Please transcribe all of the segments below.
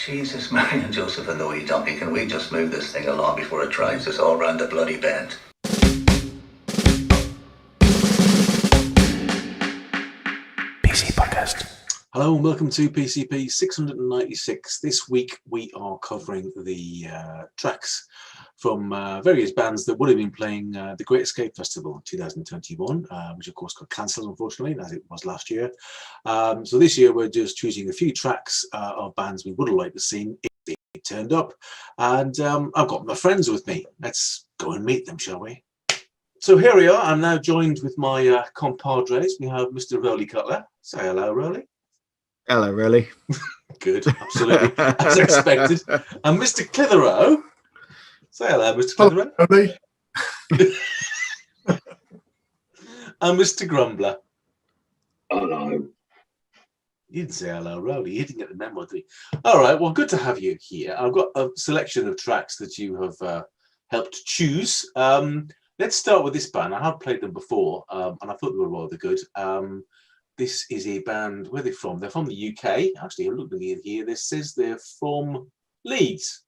Jesus, Mary and Joseph and the wee donkey, can we just move this thing along before it drives us all round the bloody bend? PC Podcast. Hello and welcome to PCP 696. This week we are covering the tracks from various bands that would have been playing the Great Escape Festival in 2021, which of course got cancelled unfortunately, as it was last year. So this year we're just choosing a few tracks of bands we would have liked to see if they turned up. And I've got my friends with me. Let's go and meet them, shall we? So here we are. I'm now joined with my compadres. We have Mr. Rowley Cutler. Say hello, Rowley. Hello, Rowley. Good, absolutely, as expected. And Mr. Clithero. Say hello, Mr. Clithero. And Mr. Grumbler. Hello. You didn't say hello, Rowley. You didn't get the memo, did you? All right, well, good to have you here. I've got a selection of tracks that you have helped choose. Let's start with this band. I have played them before, and I thought they were rather good. This is a band, where are they from? They're from the UK. Actually, I'm looking at here. This says they're from Leeds.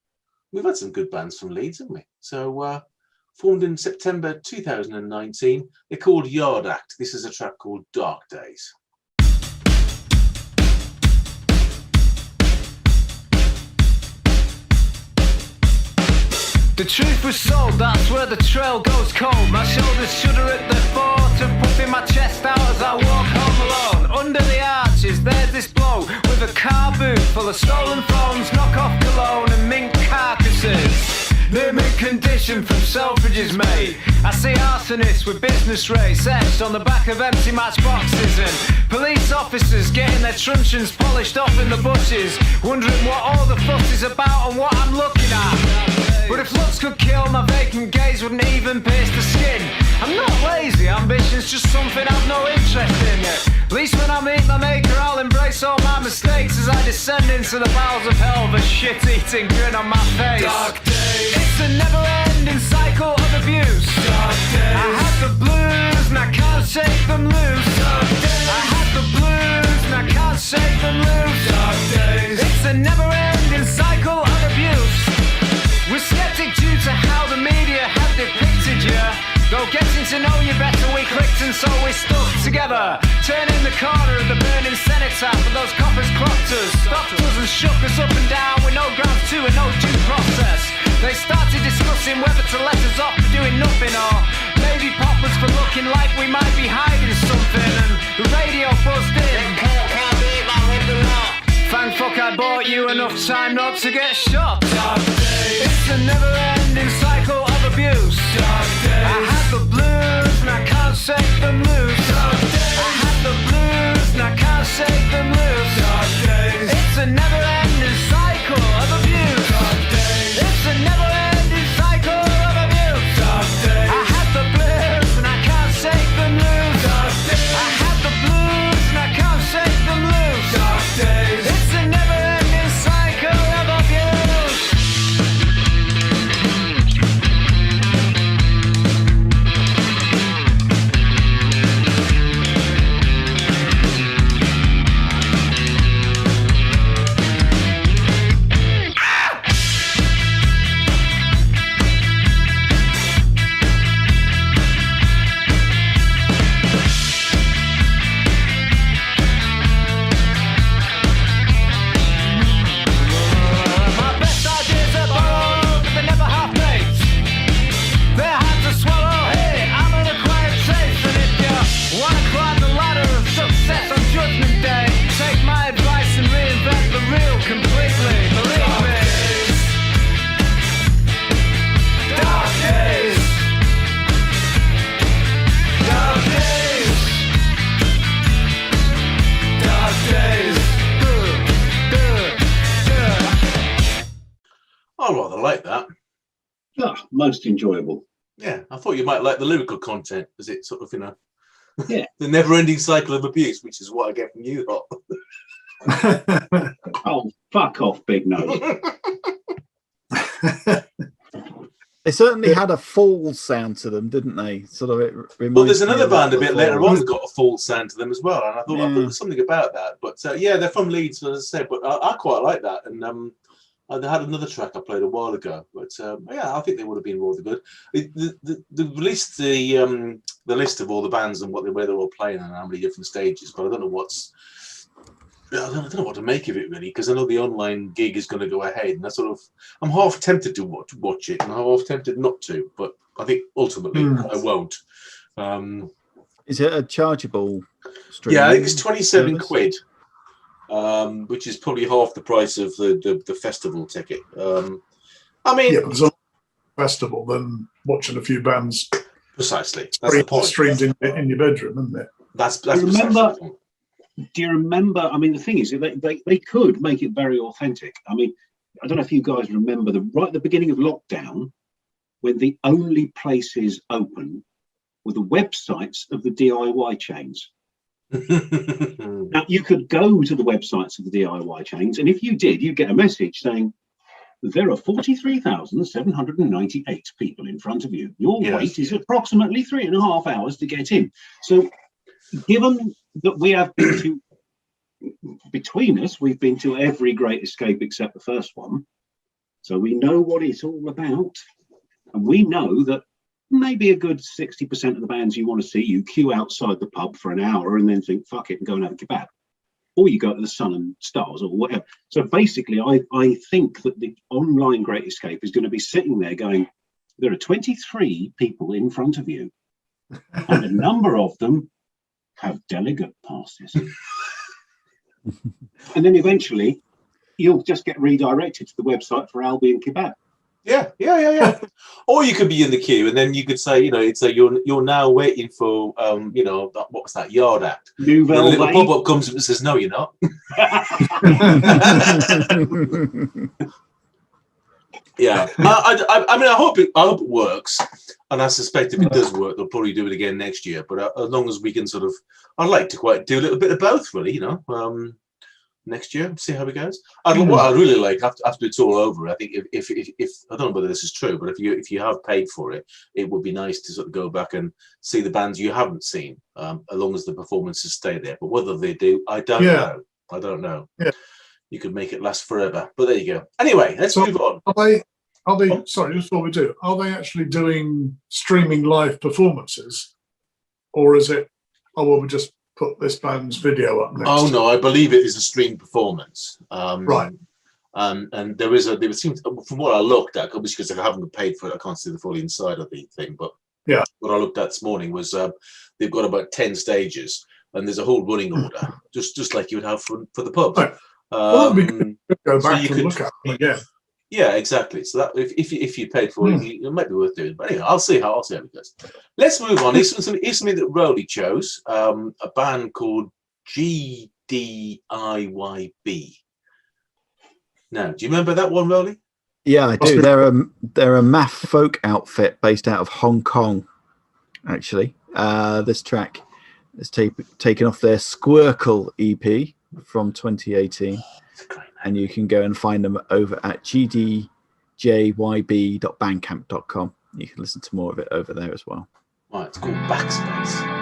We've had some good bands from Leeds, haven't we? So, formed in September 2019. They're called Yard Act. This is a track called Dark Days. The truth was sold, that's where the trail goes cold. My shoulders shudder at the thought of puffing my chest out as I walk home alone. Under the arches, there's this bloke with a car boot full of stolen phones, knock-off cologne and mink carcasses. Near mint condition from Selfridges, mate. I see arsonists with business rates etched on the back of empty matchboxes, and police officers getting their truncheons polished off in the bushes, wondering what all the fuss is about and what I'm looking at. But if looks could kill, my vacant gaze wouldn't even pierce the skin. I'm not lazy, ambition's just something I've no interest in yet. At least when I meet my maker, I'll embrace all my mistakes as I descend into the bowels of hell with a shit-eating grin on my face. Dark days. It's a never-ending cycle of abuse. Dark days. I had the blues and I can't shake them loose. Dark days. I had the blues and I can't shake them loose. Dark days. It's a never-ending cycle of abuse. We're skeptic due to how the media have depicted you. Though getting to know you better we clicked and so we stuck together. Turning the corner of the burning cenotaph and those coppers clocked us, stopped us and shook us up and down with no grounds to and no due process. They started discussing whether to let us off for doing nothing or maybe pop us for looking like we might be hiding something, and the radio buzzed in. Thank fuck I bought you enough time not to get shot. Dark days. It's a never-ending cycle of abuse. Dark days. I had the blues and I can't shake them loose. Dark days. I had the blues and I can't shake them loose. Dark days. It's a never-ending cycle of abuse. Dark days. It's a never-ending cycle of abuse. Dark days. I had the blues and I can't shake them loose. Dark days. I had the blues and I can't shake them loose. Dark days. It's a never-ending cycle of abuse. I rather like that. Ah, most enjoyable. Yeah, I thought you might like the lyrical content, as it sort of, Yeah. the never-ending cycle of abuse, which is what I get from you lot. Oh, fuck off, big nose. They certainly had a fall sound to them, didn't they? Sort of. Well, there's another band a bit later on that got a fall sound to them as well, and I thought there's something about that. But yeah, they're from Leeds, as I said. But I quite like that, and They had another track I played a while ago, but yeah, I think they would have been rather good. They released the list of all the bands and where they're all playing and how many different stages, but I don't know I don't know what to make of it really, because I know the online gig is going to go ahead, and I'm half tempted to watch it, and I'm half tempted not to, but I think ultimately I won't. Is it a chargeable stream? Yeah, I think it's 27 quid. Which is probably half the price of the festival ticket. I mean, yeah, but it's a festival than watching a few bands precisely. That's the point. Streamed in your bedroom, isn't it? That's Do you precisely remember? the point. Do you remember? I mean, the thing is, they could make it very authentic. I mean, I don't know if you guys remember right at the beginning of lockdown, when the only places open were the websites of the DIY chains. Now, you could go to the websites of the DIY chains, and if you did, you'd get a message saying, there are 43,798 people in front of you. Your wait is approximately 3.5 hours to get in. So, given that we have been to, between us, we've been to every Great Escape except the first one. So we know what it's all about. And we know that maybe a good 60% of the bands you want to see, you queue outside the pub for an hour and then think, fuck it, and go and have a kebab. Or you go to the Sun and Stars or whatever. So basically, I think that the online Great Escape is going to be sitting there going, there are 23 people in front of you. And a number of them have delegate passes. And then eventually, you'll just get redirected to the website for Albion Kebab. Yeah. Or you could be in the queue, and then you could say, it's you're now waiting for, what was that Yard Act? Nouvelle a little Vague. pop-up comes up and says, no, you're not. Yeah, I mean, I hope it works, and I suspect if it does work, they'll probably do it again next year. But as long as we can I'd like to do a little bit of both, really. Next year, see how it goes. What I'd really like after it's all over, I think if I don't know whether this is true, but if you have paid for it, it would be nice to sort of go back and see the bands you haven't seen, as long as the performances stay there. But whether they do, I don't know. I don't know. Yeah. You could make it last forever, but there you go. Anyway, let's move on. Are they? Sorry, just before we do, are they actually doing streaming live performances, or is it? Oh well, we just put this band's video up next. Oh no, I believe it is a stream performance. Right. And there seems, from what I looked at, obviously because I haven't paid for it, I can't see the full inside of the thing. But yeah, what I looked at this morning was they've got about 10 stages, and there's a whole running order, just like you would have for the pub. Right. Well, that'd be good to go back and look at them again. Yeah, exactly. So that if you paid for it, it might be worth doing. But anyway, I'll see how it goes. Let's move on. Here's something that Rowley chose. A band called GDIYB. Now, do you remember that one, Rowley? Yeah, I do. They're a math folk outfit based out of Hong Kong. Actually, this track is taken off their Squircle EP from 2018. And you can go and find them over at gdjyb.bandcamp.com. You can listen to more of it over there as well. Right, it's called Backspace.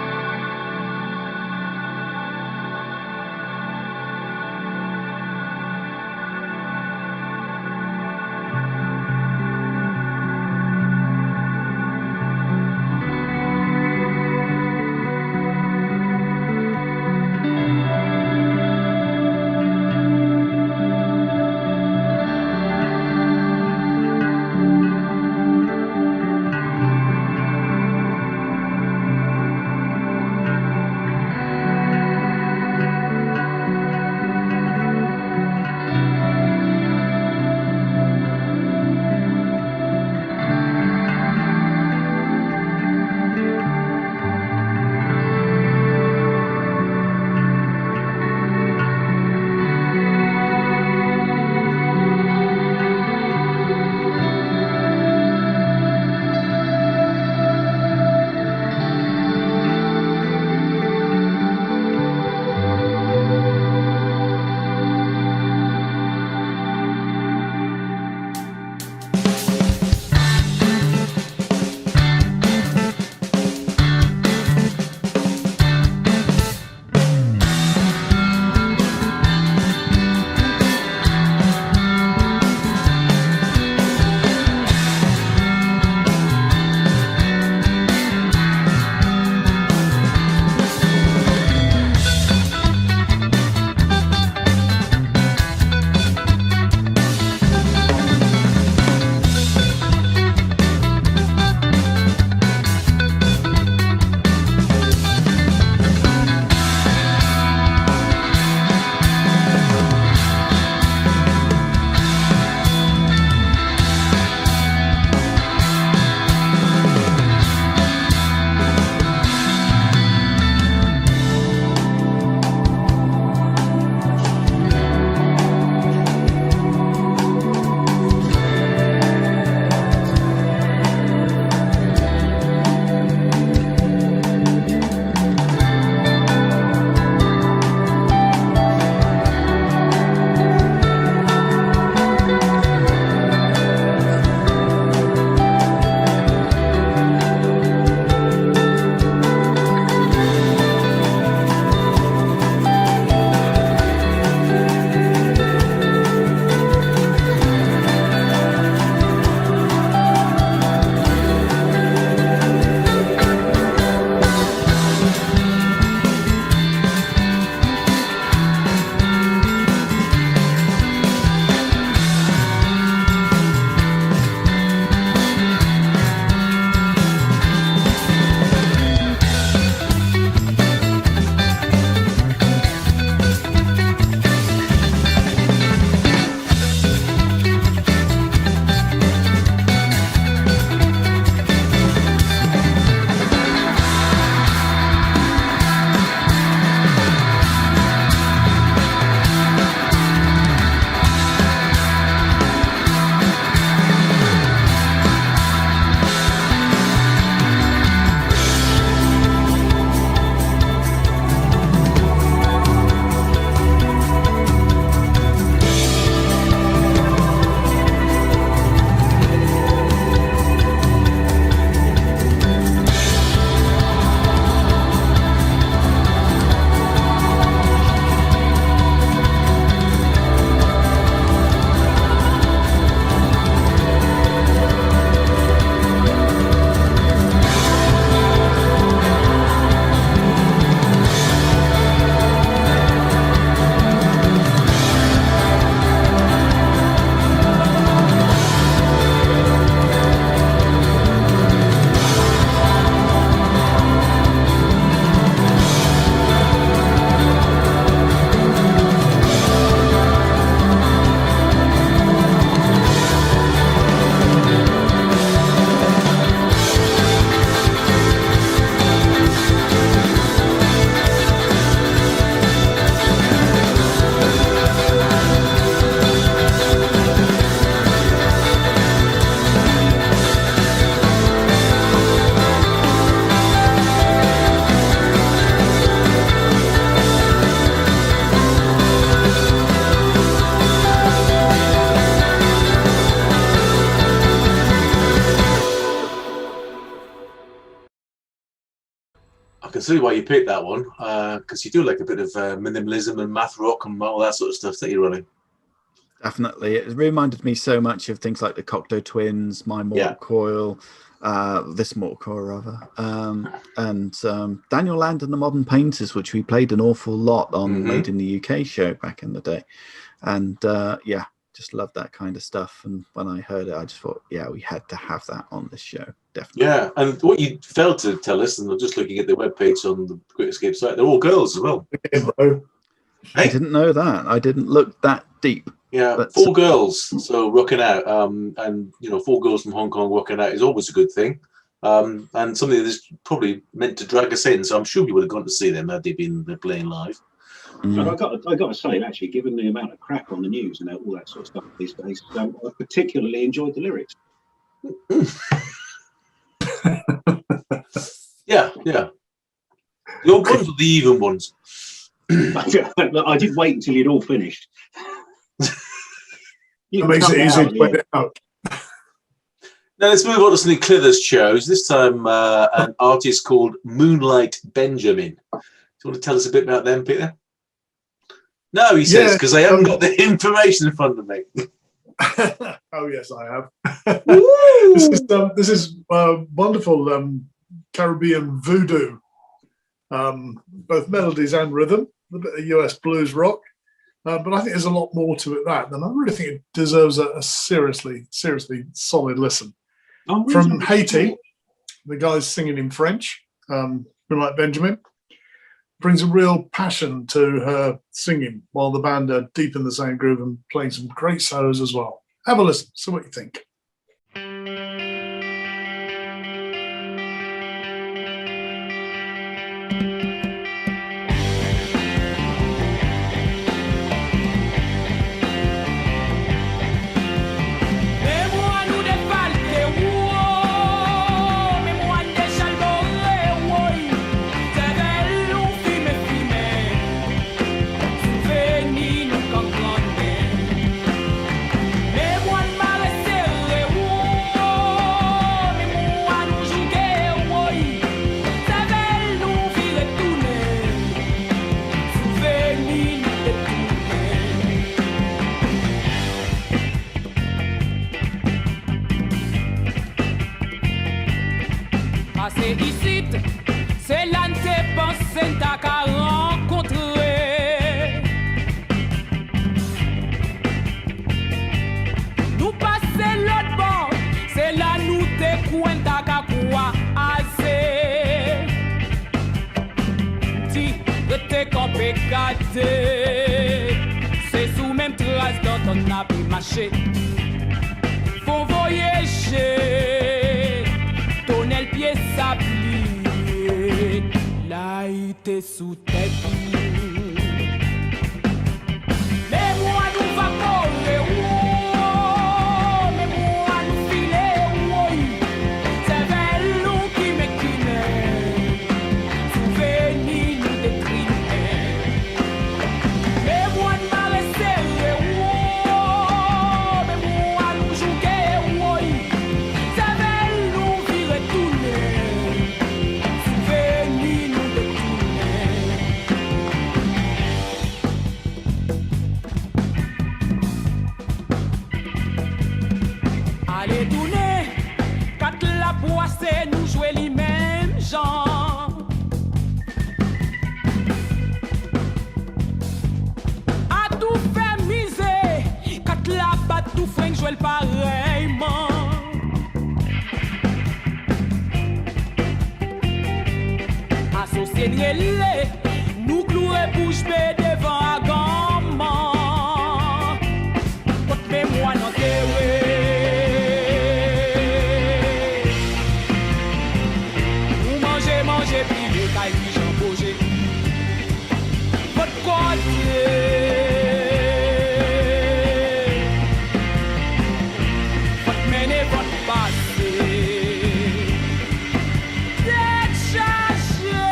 can see why you picked that one, because you do like a bit of minimalism and math rock and all that sort of stuff that you're running. Definitely. It reminded me so much of things like the Cocteau Twins, My Mortal Coil, this Mortal Coil rather, and Daniel Land and the Modern Painters, which we played an awful lot on Made in the UK show back in the day. And just love that kind of stuff. And when I heard it, I just thought, we had to have that on this show. Definitely. Yeah, and what you failed to tell us, and I'm just looking at the webpage on the Great Escape site, they're all girls as well. I didn't know that. I didn't look that deep. Yeah, but 4 girls, so rocking out, and 4 girls from Hong Kong rocking out is always a good thing, and something that's probably meant to drag us in. So I'm sure you would have gone to see them had they been playing live. And I got to say, actually, given the amount of crap on the news and all that sort of stuff these days, I particularly enjoyed the lyrics. Yeah. The old ones or the even ones? I did wait until you'd all finished. It makes it easy to point it out. Now let's move on to some Clithers chose. This time an artist called Moonlight Benjamin. Do you want to tell us a bit about them, Peter? No, he says, because I haven't got the information in front of me. Oh yes, I have. This is wonderful Caribbean voodoo, both melodies and rhythm, a bit of US blues rock, but I think there's a lot more to it than I really think it deserves a seriously solid listen. From Haiti, the guy's singing in French, like Benjamin, brings a real passion to her singing while the band are deep in the same groove and playing some great solos as well. Have a listen, see what you think. C'est ici, c'est là que t'es pensé t'as qu'à rencontrer. Nous passer l'autre bord, c'est là nous t'es coin t'as qu'à quoi assez. Ti, t'es campé gâté, c'est sous même trace dans ton appui marché. Faut voyager. Le pied s'applique, là il était sous tête. Mais moi nous va courir, mais moi nous filer, c'est vers nous qui me connaît, souvenir nous décrimer. Mais moi nous va rester, mais moi nous jouer, c'est vers nous virer tout. Allez tourner, quand la poisse nous jouer les mêmes gens. A tout fait miser, quand la batte tout freine jouer pareillement. Associé les, nous clouer bouche bée devant un gamin. Côte mémoire non terré. Manger, privé, caille, j'en bouger. Votre côté. Votre mener, votre passé. D'être cherché.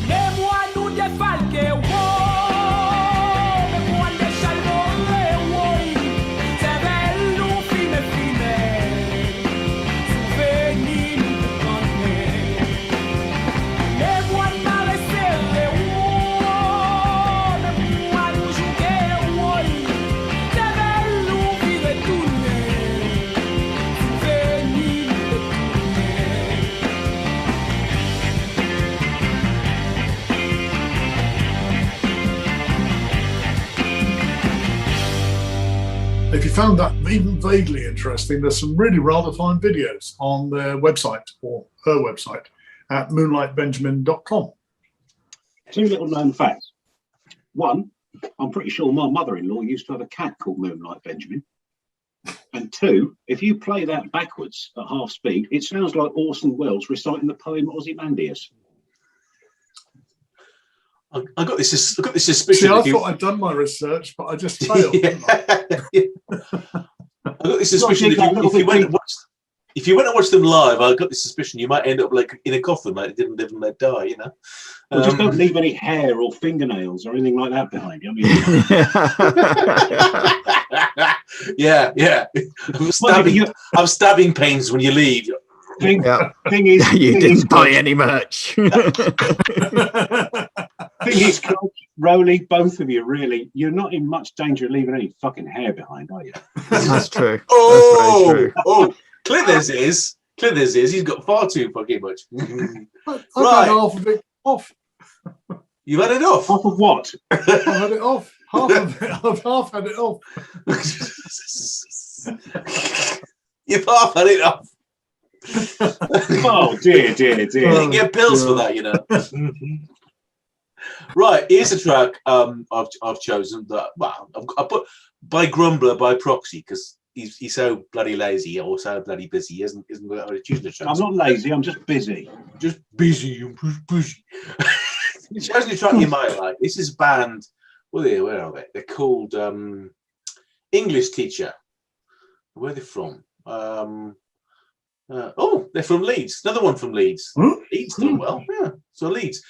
Mais moi, nous, des you found that even vaguely interesting, there's some really rather fine videos on their website, or her website, at moonlightbenjamin.com. 2 little known facts. One, I'm pretty sure my mother-in-law used to have a cat called Moonlight Benjamin. And 2, if you play that backwards at half speed, it sounds like Orson Welles reciting the poem Ozymandias. I got this suspicion. See, I thought I'd done my research, but I just failed. Didn't I? I got this suspicion if you went and watched them live, I got this suspicion you might end up like in a coffin, like they didn't live and let die, you know. Well, just don't leave any hair or fingernails or anything like that behind you. I mean, yeah. I'm stabbing pains when you leave. Thing is, you didn't buy any merch. Thing is, Rowley, both of you, really, you're not in much danger of leaving any fucking hair behind, are you? That's true. Oh, that's very true. Oh, Clithers is. He's got far too fucking much. I've had half of it off. You've had it off? Half of what? I've had it off. Half of it. I've half had it off. You've half had it off. Oh dear. You didn't get bills for that, you know. Right, here's a track I've chosen that I put by Grumbler by proxy because he's so bloody lazy or so bloody busy. He isn't choosing the track. I'm not lazy. I'm just busy. I'm just busy. He chosen the track you might like. This is a band. Where are they? They're called English Teacher. Where are they from? They're from Leeds. Another one from Leeds. Leeds done well. Yeah, so Leeds.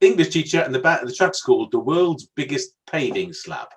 English Teacher, and the track's called "The World's Biggest Paving Slab."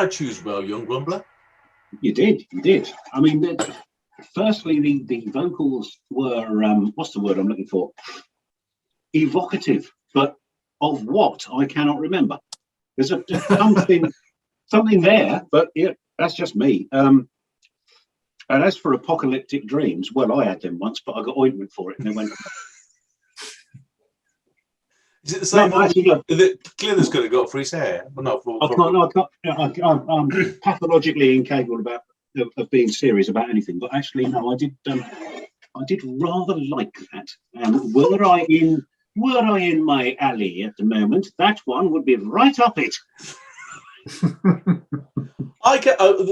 I choose well, young Grumbler? You did. I mean, firstly, the vocals were what's the word I'm looking for? Evocative, but of what I cannot remember. There's something there, but yeah, that's just me. And as for apocalyptic dreams, well, I had them once, but I got ointment for it, and they went. Is it the same one that Clithers could have got for his hair? Well, not for, I'm pathologically incapable of being serious about anything. But actually, no, I did rather like that. Were I in my alley at the moment, that one would be right up it. The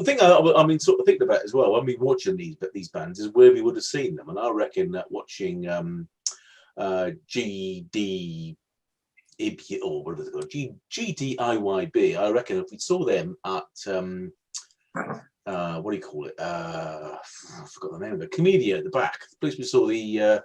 thing I mean, sort of thinking about as well when we watching these bands is where we would have seen them, and I reckon that watching GD. Or what is it called? GDIYB. I reckon if we saw them at what do you call it? I forgot the name of it. Comedia at the back. The place we saw the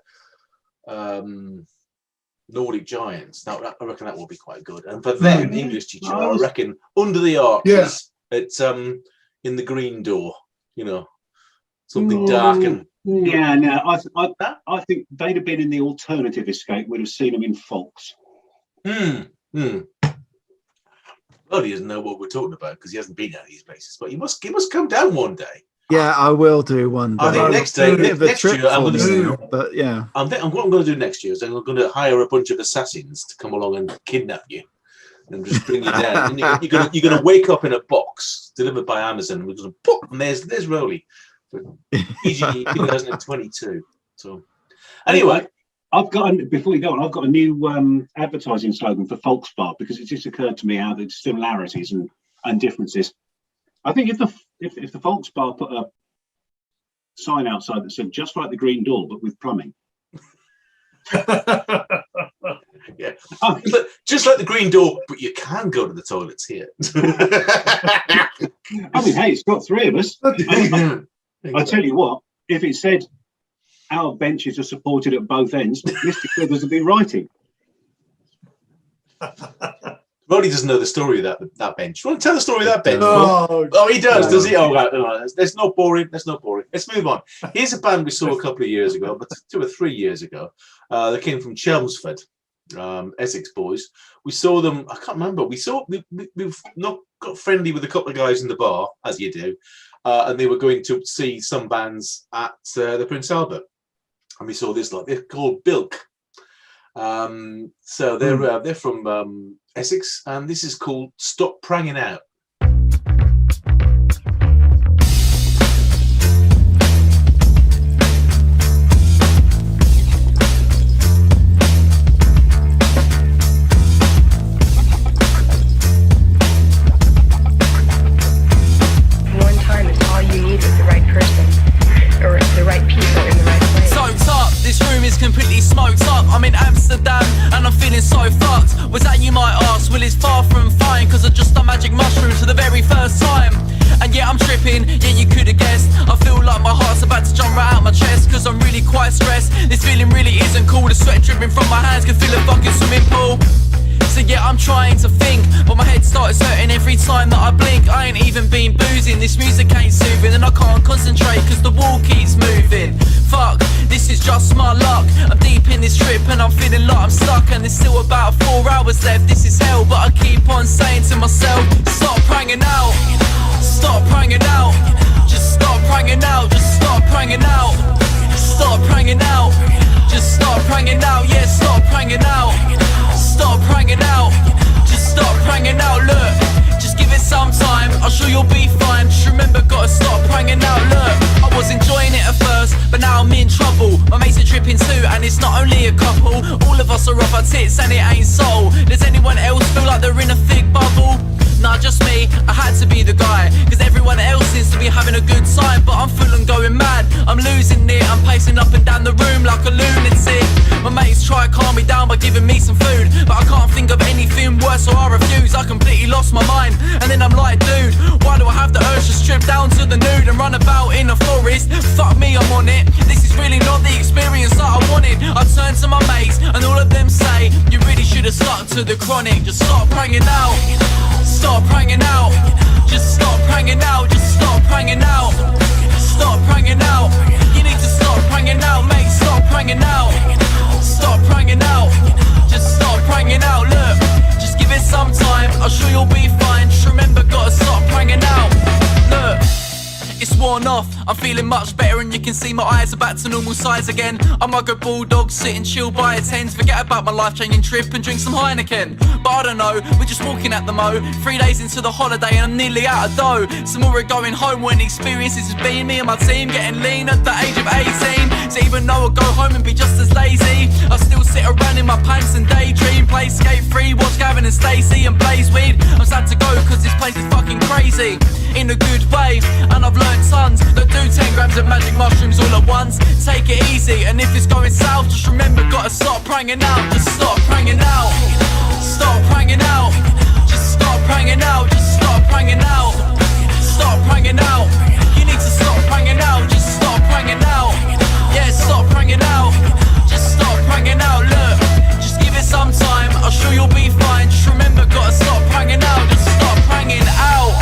Nordic Giants. Now I reckon that will be quite good. And for them, English teacher, I reckon Under the Arches. It's in the Green Door. You know, something dark and. Yeah, no, I think they'd have been in the alternative escape. We'd have seen them in Folks. Well, he doesn't know what we're talking about because he hasn't been at these places. But he must come down one day. Yeah, I will do one day. I think next year, I'm going to do. But yeah, what I'm going to do next year is I'm going to hire a bunch of assassins to come along and kidnap you and just bring you down. And you're going to wake up in a box delivered by Amazon. And we're going to pop, and there's Rowley for EG 2022. So anyway. Before you go on, I've got a new advertising slogan for Folks Bar because it just occurred to me how there's similarities and differences. I think if the Folks Bar put a sign outside that said just like the Green Door but with plumbing. Yeah, just like the Green Door, but you can go to the toilets here. I mean, hey, it's got three of us. I tell you what, if it said. Our benches are supported at both ends. Mr. Clithers would be writing. Roddy doesn't know the story of that bench. You want to tell the story of that bench? Oh, he does. Does he? Oh, right. That's not boring. That's not boring. Let's move on. Here's a band we saw a couple of years ago, but 2 or 3 years ago. They came from Chelmsford, Essex boys. We saw them. I can't remember. We've not got friendly with a couple of guys in the bar, as you do, and they were going to see some bands at the Prince Albert. And we saw this they're called Bilk. So they're from Essex, and this is called Stop Pranging Out. One time is all you need with the right person, or the right people in the right place. Soaked up, this room is completely smoked up. I'm in Amsterdam and I'm feeling so fucked. Was that, you might ask? Well, it's far from fine, cause I just done magic mushrooms for the very first time. And yeah, I'm tripping, yeah, you could have guessed. I feel like my heart's about to jump right out my chest, cause I'm really quite stressed. This feeling really isn't cool. The sweat dripping from my hands can fill a fucking swimming pool. So yeah, I'm trying to think, but my head starts hurting every time that I blink. I ain't even been boozing, this music ain't soothing, and I can't concentrate cause the wall keeps moving. Fuck, this is just my luck. I'm deep in this trip and I'm feeling like I'm stuck, and there's still about 4 hours left. This is hell, but I keep on saying to myself, stop pranging out, stop pranging out, just stop pranging out, just stop pranging out, stop pranging out, just stop pranging out, yeah, stop pranging out. Stop pranging out, just stop pranging out, look, just give it some time, I'm sure you'll be fine, just remember gotta stop pranging out, look, I was enjoying it at first, but now I'm in trouble, my mates are tripping too, and it's not only a couple, all of us are off our tits and it ain't so, does anyone else feel like they're in a thick bubble? Nah, just me, I had to be the guy, cause everyone else seems to be having a good time, but I'm full and going mad, I'm losing it, I'm pacing up and down the room like a lunatic. My mates try to calm me down by giving me some food, but I can't think of anything worse, so I refuse. I completely lost my mind, and then I'm like, dude, why do I have the urge to strip down to the nude and run about in a forest? Fuck me, I'm on it, this is really not the experience that I wanted. I turn to my mates, and all of them say, you really should have stuck to the chronic, just stop pranging out, stop pranging out, Just stop hanging out, just stop hanging out. Stop hanging out. You need to stop hanging out, mate. Stop hanging out. Stop hanging out. Just stop hanging out. Look, just give it some time. I'm sure you'll be fine. Just remember, gotta stop hanging out. Look, it's worn off, I'm feeling much better and you can see my eyes are back to normal size again. I'm like a bulldog sitting chill by a tent. Forget about my life-changing trip and drink some Heineken. But I don't know, we're just walking at the mo. 3 days into the holiday and I'm nearly out of dough. Some more are going home when experiences has been me and my team getting lean at the age of 18. So even though I go home and be just as lazy, I still sit around in my pants and daydream. Play Skate 3, watch Gavin and Stacey and blaze weed. I'm sad to go cause this place is fucking crazy, in a good way, and I've learned tons. Don't do 10 grams of magic mushrooms all at once. Take it easy, and if it's going south, just remember, gotta stop hanging out. Just stop hanging out. Stop hanging out. Just stop hanging out. Just stop hanging out. Stop hanging out. You need to stop hanging out. Just stop hanging out. Yeah, stop hanging out. Just stop hanging out. Look, just give it some time. I'm sure you'll be fine. Just remember, gotta stop hanging out. Just stop hanging out.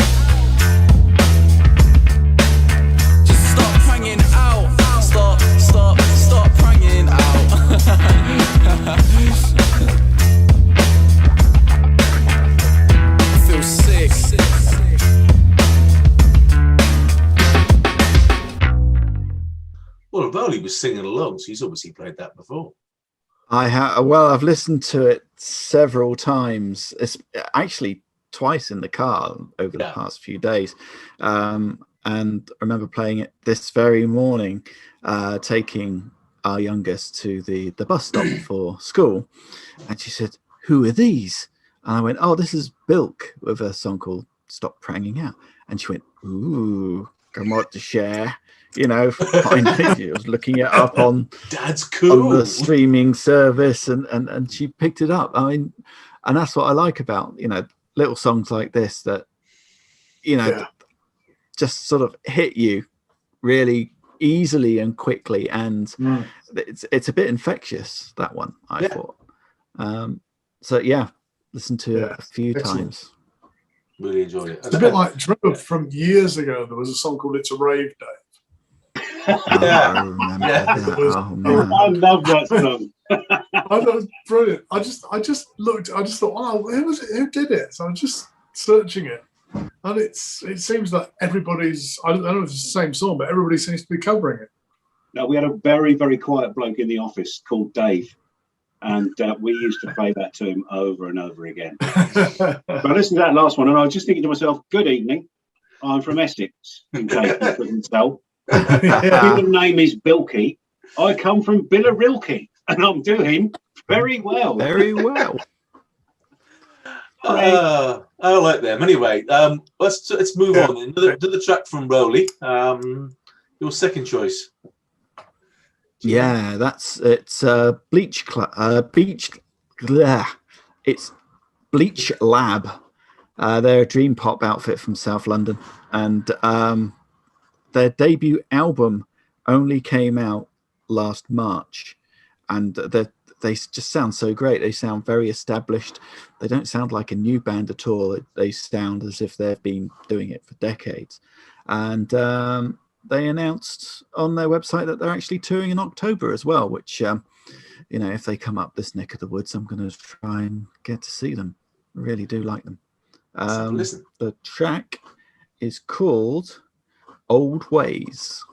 Stop hanging out. I feel sick. Well, Bowley was singing along, so he's obviously played that before. I've listened to it several times. It's actually twice in the car over the past few days. And I remember playing it this very morning, taking our youngest to the bus stop for school. And she said, "Who are these?" And I went, "Oh, this is Bilk with a song called Stop Pranging Out." And she went, "Ooh, come on to share." You know, finally, she was looking it up on Dad's cool on the streaming service, and she picked it up. I mean, and that's what I like about, you know, little songs like this that, you know, just sort of hit you really easily and quickly, and it's a bit infectious, that one, I thought. So yeah, listen to it a few times. Really enjoyed it. It's a bit like, do you remember from years ago there was a song called "It's a Rave Day"? I remember that. Oh, man. I love that song. I thought it was brilliant. I just looked. I just thought, "Oh, who was it? Who did it?" So I'm just searching it, and it seems that everybody's. I don't know if it's the same song, but everybody seems to be covering it. Now, we had a very, very quiet bloke in the office called Dave, and we used to play that to him over and over again. But I listened to that last one, and I was just thinking to myself, "Good evening. I'm from Essex, in case you couldn't tell. My name is Bilky. I come from Billericay, and I'm doing very well." Very well. I like them. Anyway, let's move on. Another track from Rowley. Your second choice. Yeah, it's Bleach Lab. They're a dream pop outfit from South London, and their debut album only came out last March, and they just sound so great. They sound very established. They don't sound like a new band at all. They sound as if they've been doing it for decades. And they announced on their website that they're actually touring in October as well, which, you know, if they come up this neck of the woods, I'm going to try and get to see them. I really do like them. Listen. The track is called Old Ways.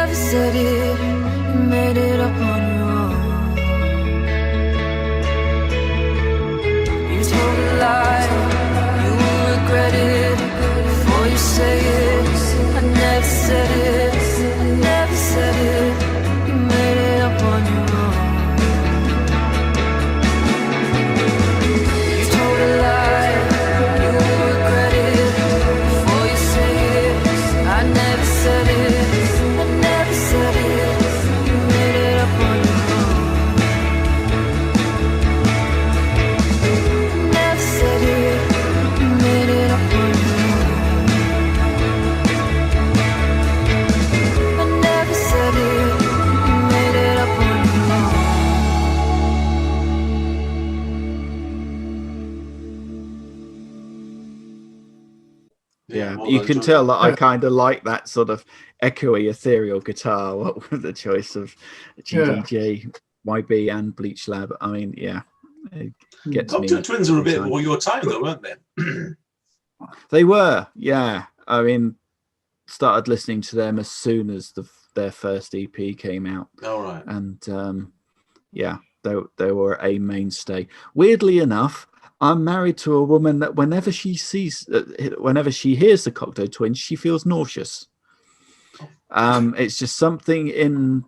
never said it, you made it up on your own. You told a lie, you will regret it before you say it. I never said it, I never said it, you made it up on your own. You told a lie, you will regret it before you say it. I never said it, I never said it, you made it up on your own. I never said it, you made it up on your own. I never said it, you made it up on your own. Yeah, well you done, can John. tell that I kind of like that sort of echoey, ethereal guitar. What with the choice of GDJ, YB, and Bleach Lab. I mean, yeah, it gets me. Cocteau Twins are a bit every time. before your time, though, weren't they? They were, yeah. I mean, started listening to them as soon as their first EP came out, All right. and yeah, they were a mainstay. Weirdly enough, I'm married to a woman that whenever she hears the Cocteau Twins, she feels nauseous. It's just something in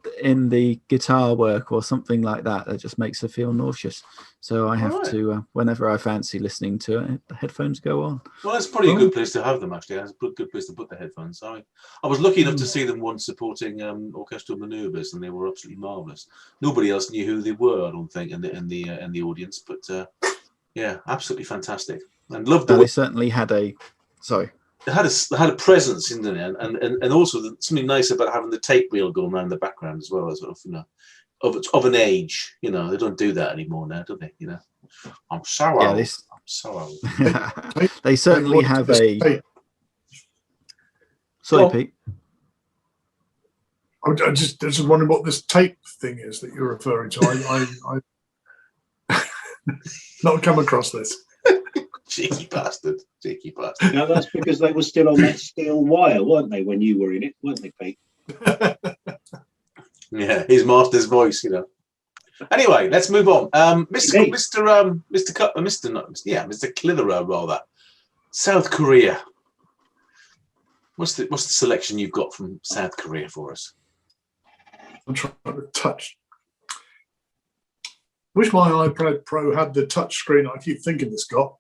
the guitar work or something like that just makes her feel nauseous. So I have to, whenever I fancy listening to it, the headphones go on. Well, that's probably a good place to have them, actually. That's a good place to put the headphones. I was lucky enough to see them once supporting orchestral manoeuvres, and they were absolutely marvellous. Nobody else knew who they were, I don't think, in the audience, but yeah, absolutely fantastic. And loved They the certainly had a... Sorry. They had a presence in there, and also something nice about having the tape reel going around the background as well, as sort of, you know, of an age. You know, they don't do that anymore now, do they? You know, I'm so old. I'm so old. They certainly have a... Sorry, Pete. I just wondering what this tape thing is that you're referring to. I not come across this. Cheeky bastard. Cheeky bastard. No, that's because they were still on that steel wire, weren't they, when you were in it, weren't they, Pete? Yeah, his master's voice, you know. Anyway, let's move on. Mr. Clitherer, rather. South Korea. What's the selection you've got from South Korea for us? I'm trying to touch. Wish my iPad Pro had the touch screen I keep thinking it's got.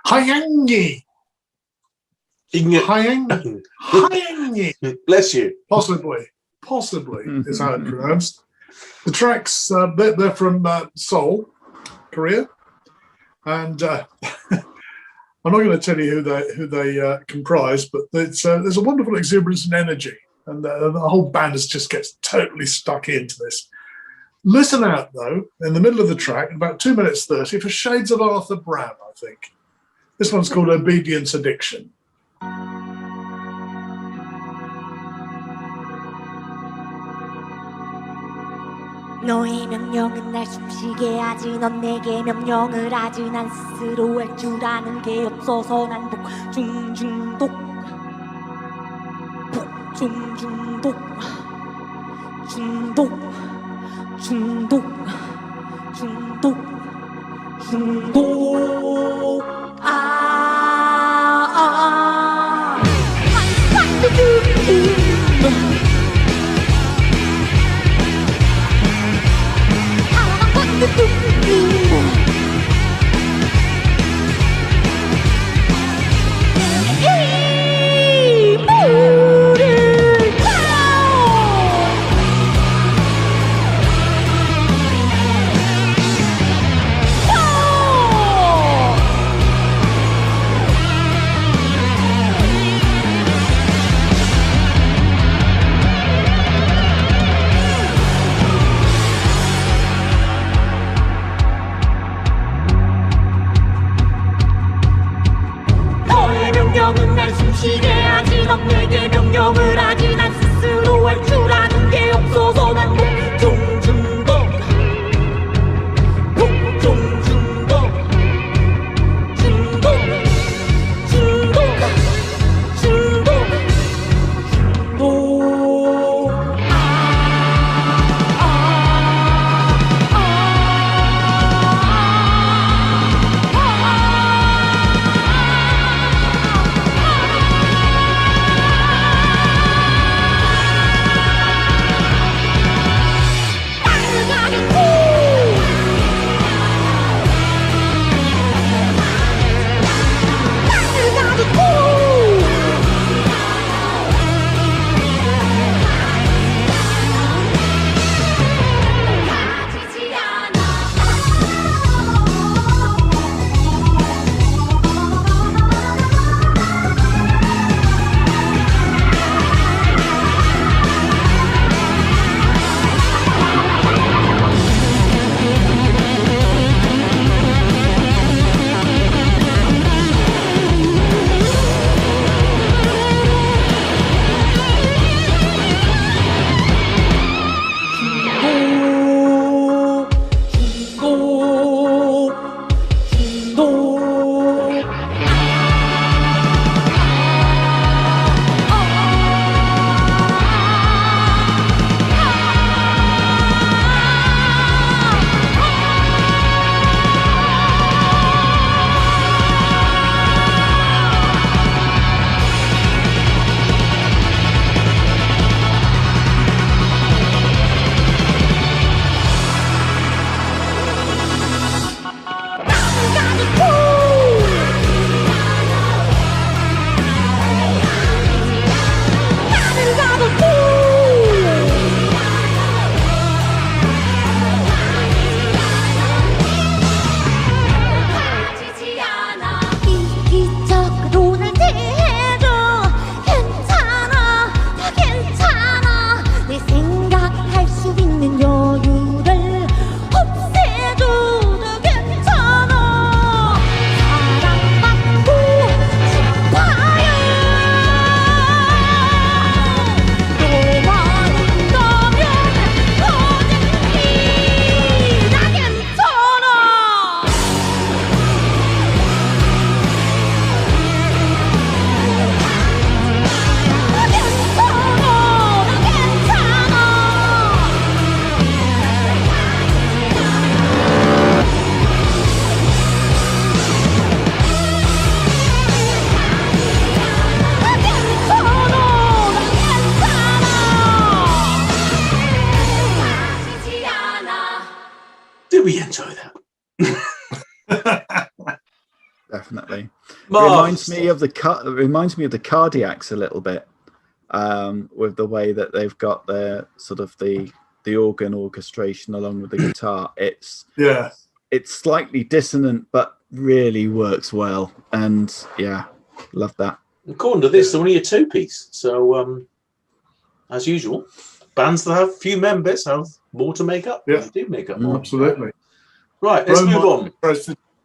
Hyangi. Hyangi. Bless you. Possibly is how it's pronounced. The tracks, they're from Seoul, Korea, and I'm not going to tell you who they comprise, but there's a wonderful exuberance and energy, and the whole band just gets totally stuck into this. Listen out, though, in the middle of the track, about 2 minutes 30, for shades of Arthur Brown, I think. This one's called Obedience Addiction. 너의 명령은 날 숨쉬게 하지 넌 내게 명령을 하지 난 스스로 할 줄 아는 게 없어서 난 복중중독 복중중독 중독 중독 중독 중독 we enjoy that? Definitely. Marvellous Reminds me of the Cardiacs a little bit, with the way that they've got their sort of the organ orchestration along with the guitar. It's slightly dissonant, but really works well. And yeah, love that. According to this, they're only a 2-piece. So, as usual, bands that have few members have more to make up. Yeah, they do make up more. Absolutely. Right, let's move on.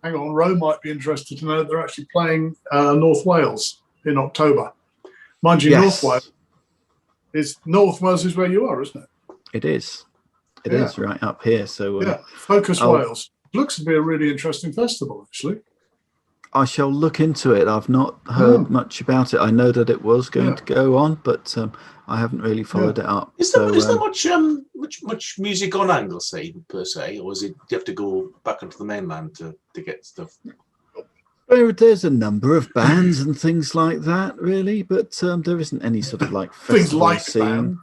Hang on, Ro might be interested to know that they're actually playing North Wales in October. Mind you, Yes. North Wales is where you are, isn't it? It is. It is right up here. So Focus Wales. Looks to be a really interesting festival, actually. I shall look into it. I've not heard much about it. I know that it was going to go on, but I haven't really followed it up. Is there much music on Anglesey per se, or is it? Do you have to go back into the mainland to get stuff? There's a number of bands and things like that, really, but there isn't any sort of like festival scene.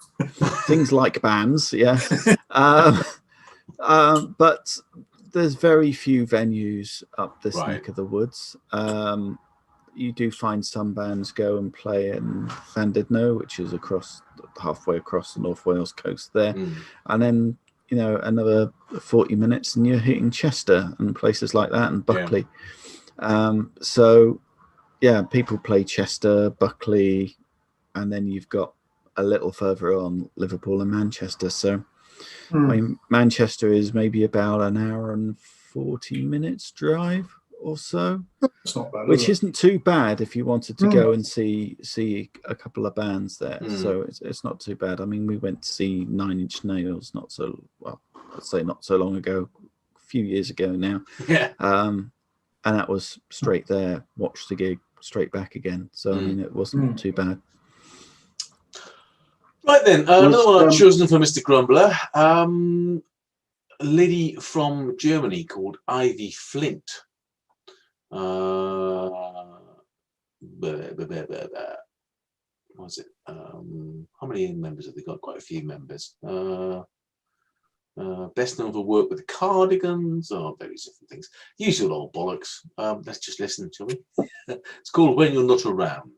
Things like bands, yeah. But there's very few venues up this neck of the woods. You do find some bands go and play in Llandudno, which is halfway across the North Wales coast there, and then another 40 minutes and you're hitting Chester and places like that, and Buckley. So yeah, people play Chester, Buckley, and then you've got a little further on Liverpool and Manchester. So I mean, Manchester is maybe about an hour and 40 minutes drive or so. That's not bad, which isn't too bad if you wanted to go and see a couple of bands there. So it's not too bad. I mean, we went to see 9 Inch Nails I'd say not so long ago, a few years ago now. Yeah. And that was straight there, watched the gig, straight back again. So I mean, it wasn't too bad. Right then, another one I've chosen for Mr. Grumbler. A lady from Germany called Ivy Flint. What was it? How many members have they got? Quite a few members. Best known for work with the Cardigans, or various different things. Usual old bollocks. Let's just listen, shall we? It's called When You're Not Around.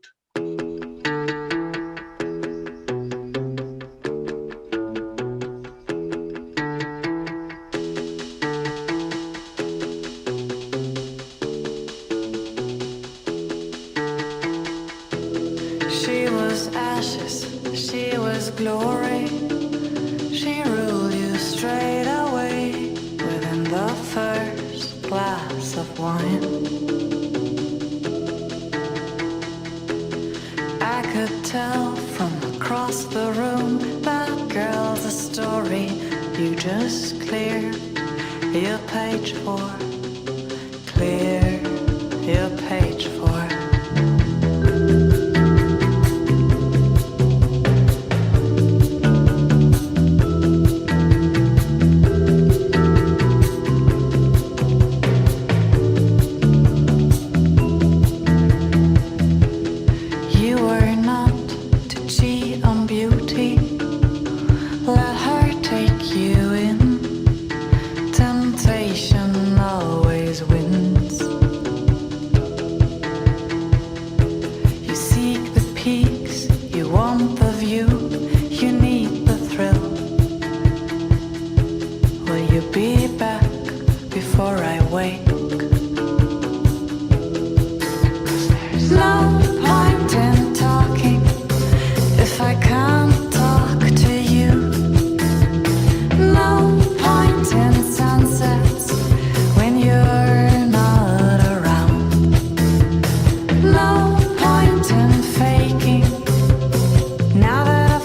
She was ashes, she was glory. She ruled you straight away within the first glass of wine. I could tell from across the room that girl's a story you just cleared your page for. Clear your page for. Now that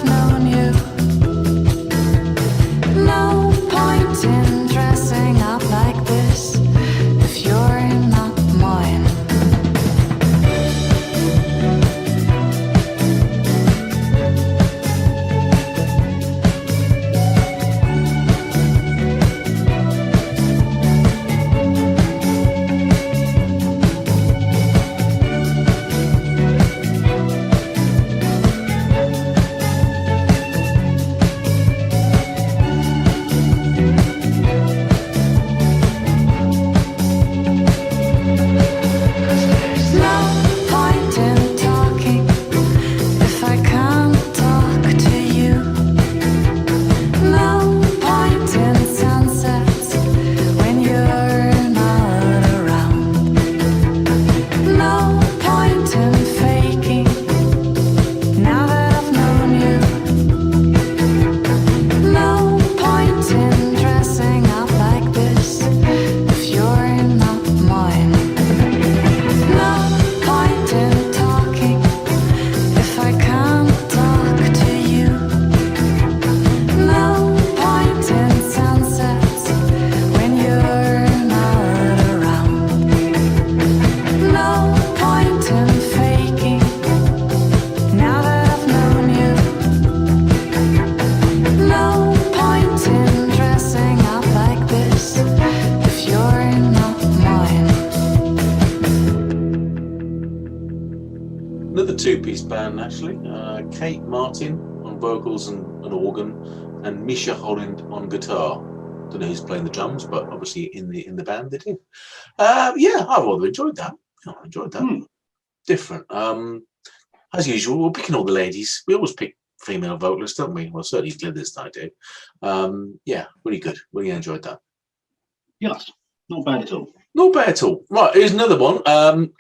British band actually. Kate Martin on vocals and organ, and Misha Holland on guitar. Don't know who's playing the drums, but obviously in the band they do. Yeah, I rather enjoyed that. I enjoyed that. Different. As usual, we're picking all the ladies. We always pick female vocalists, don't we? Well, certainly Clithers I do. Yeah, really good. Really enjoyed that. Yes, not bad at all. Not bad at all. Right, here's another one.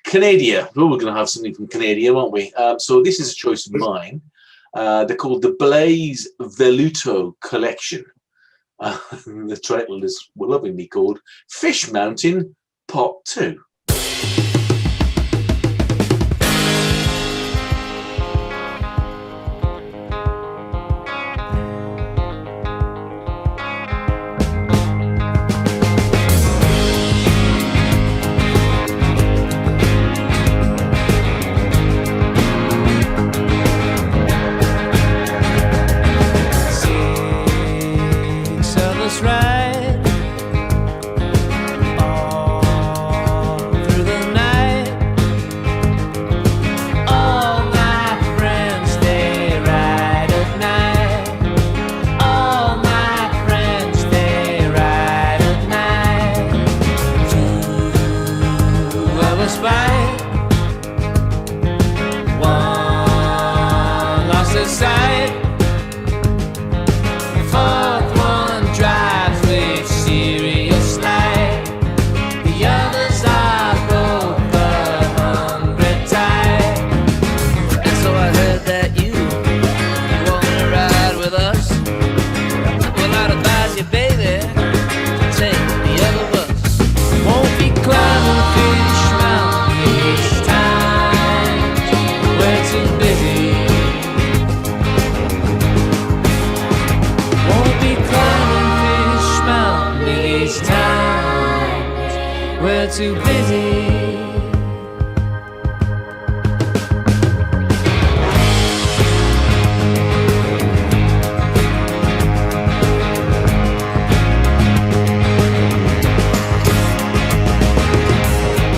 Canada. Well, we're going to have something from Canada, aren't we? So this is a choice of mine. They're called the Blaze Veluto Collection. The title is lovingly called Fish Mountain Part 2. Too busy.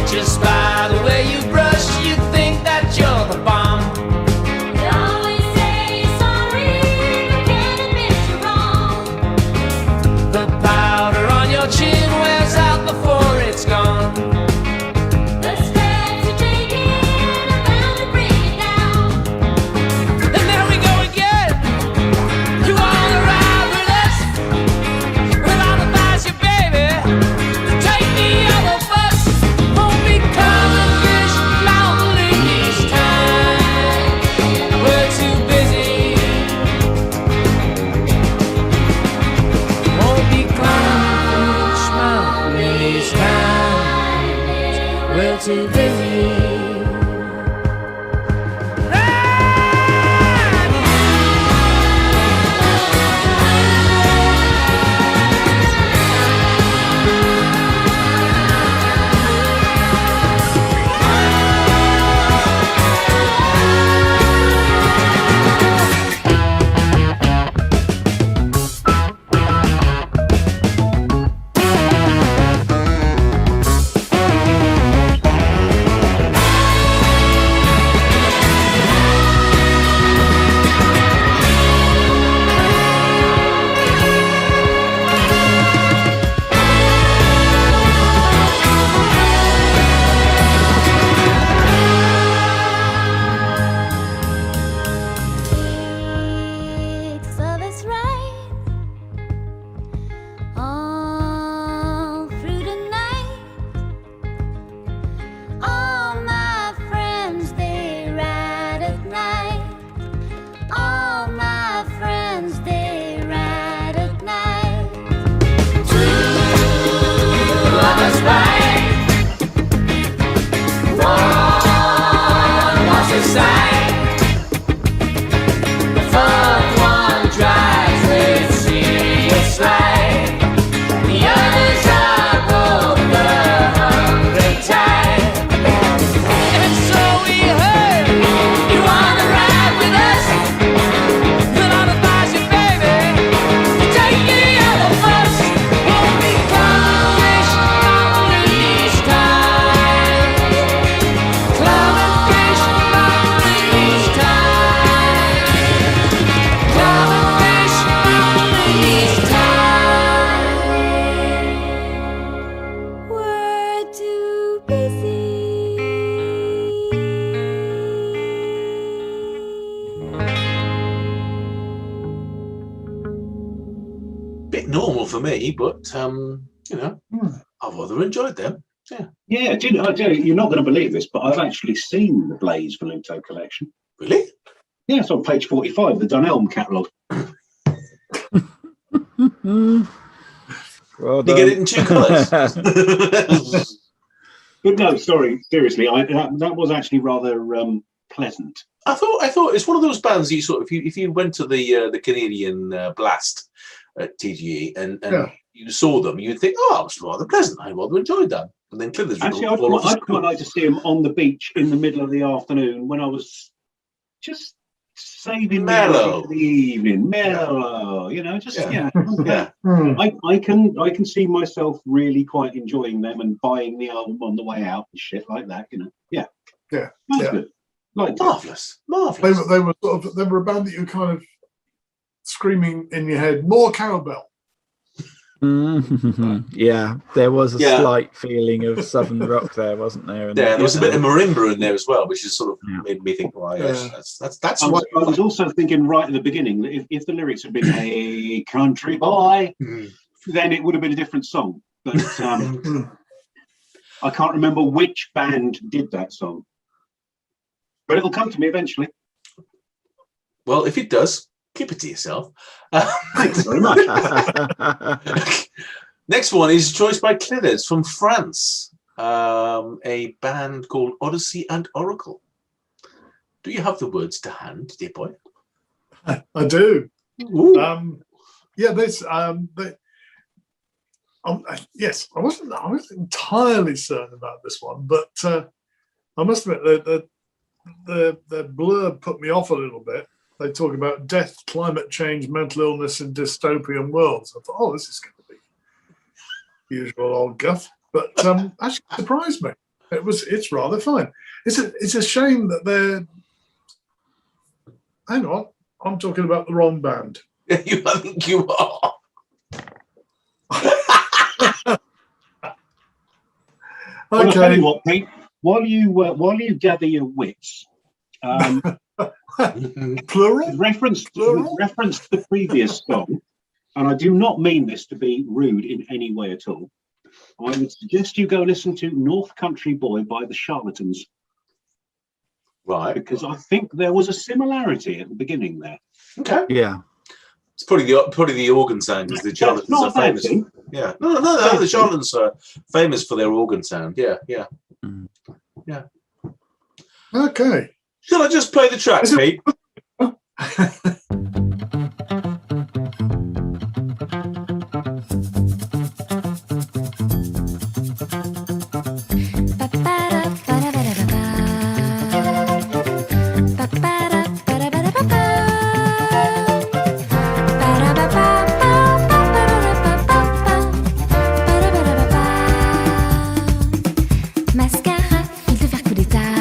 Just by the way you brush, you think that you're the bomb. You always say you're sorry, but can't admit you're wrong. The powder on your chin wears out before it's gone. bit normal for me, but I've rather enjoyed them. Yeah, do you know, you're not going to believe this, but I've actually seen the Blaze Veluto collection. Really? Yeah, it's on page 45, the Dunelm catalogue. Well You get it in 2 colours. But no, sorry, seriously, that was actually rather pleasant. I thought it's one of those bands you sort of if you went to the Canadian Blast at TGE and you saw them, you'd think, oh, it was rather pleasant. I rather enjoyed that. And then Clithers. Actually, I'd quite like to see them on the beach in the middle of the afternoon when I was just saving mellow for the evening, mellow. You know, just Yeah. I can see myself really quite enjoying them and buying the album on the way out and shit like that. You know, that's good. Like Marvellous. They were they were a band that you kind of screaming in your head, more cowbell. Yeah, there was a slight feeling of southern rock there, wasn't there? And there was a bit of marimba in there as well, which is sort of made me think, well, yes, that's I what was also thinking right at the beginning that if the lyrics had been "Hey country boy," then it would have been a different song. But I can't remember which band did that song, but it'll come to me eventually. Well, if it does, keep it to yourself. Thanks very much. Next one is choice by Clithers from France, a band called Odyssey and Oracle. Do you have the words to hand, dear boy? I do. This. Yes, I wasn't entirely certain about this one, but I must admit that the blurb put me off a little bit. They talk about death, climate change, mental illness, and dystopian worlds. I thought, this is going to be usual old guff, but actually surprised me. It's rather fine. It's a shame that they're. Hang on, I'm talking about the wrong band. I think you are. Well, I'll tell you what, Pete. While you gather your wits. Plural? With reference to the previous song, and I do not mean this to be rude in any way at all, I would suggest you go listen to North Country Boy by the Charlatans. Right. Because I think there was a similarity at the beginning there. Okay. Yeah. It's probably the organ sound, because the Charlatans are famous. Yeah. No, the Charlatans are famous for their organ sound. Yeah. Okay. Shall I just play the track, Pete? Mascara, fil de fer coup d'état.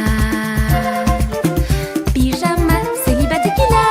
Pyjama, célibat tequila.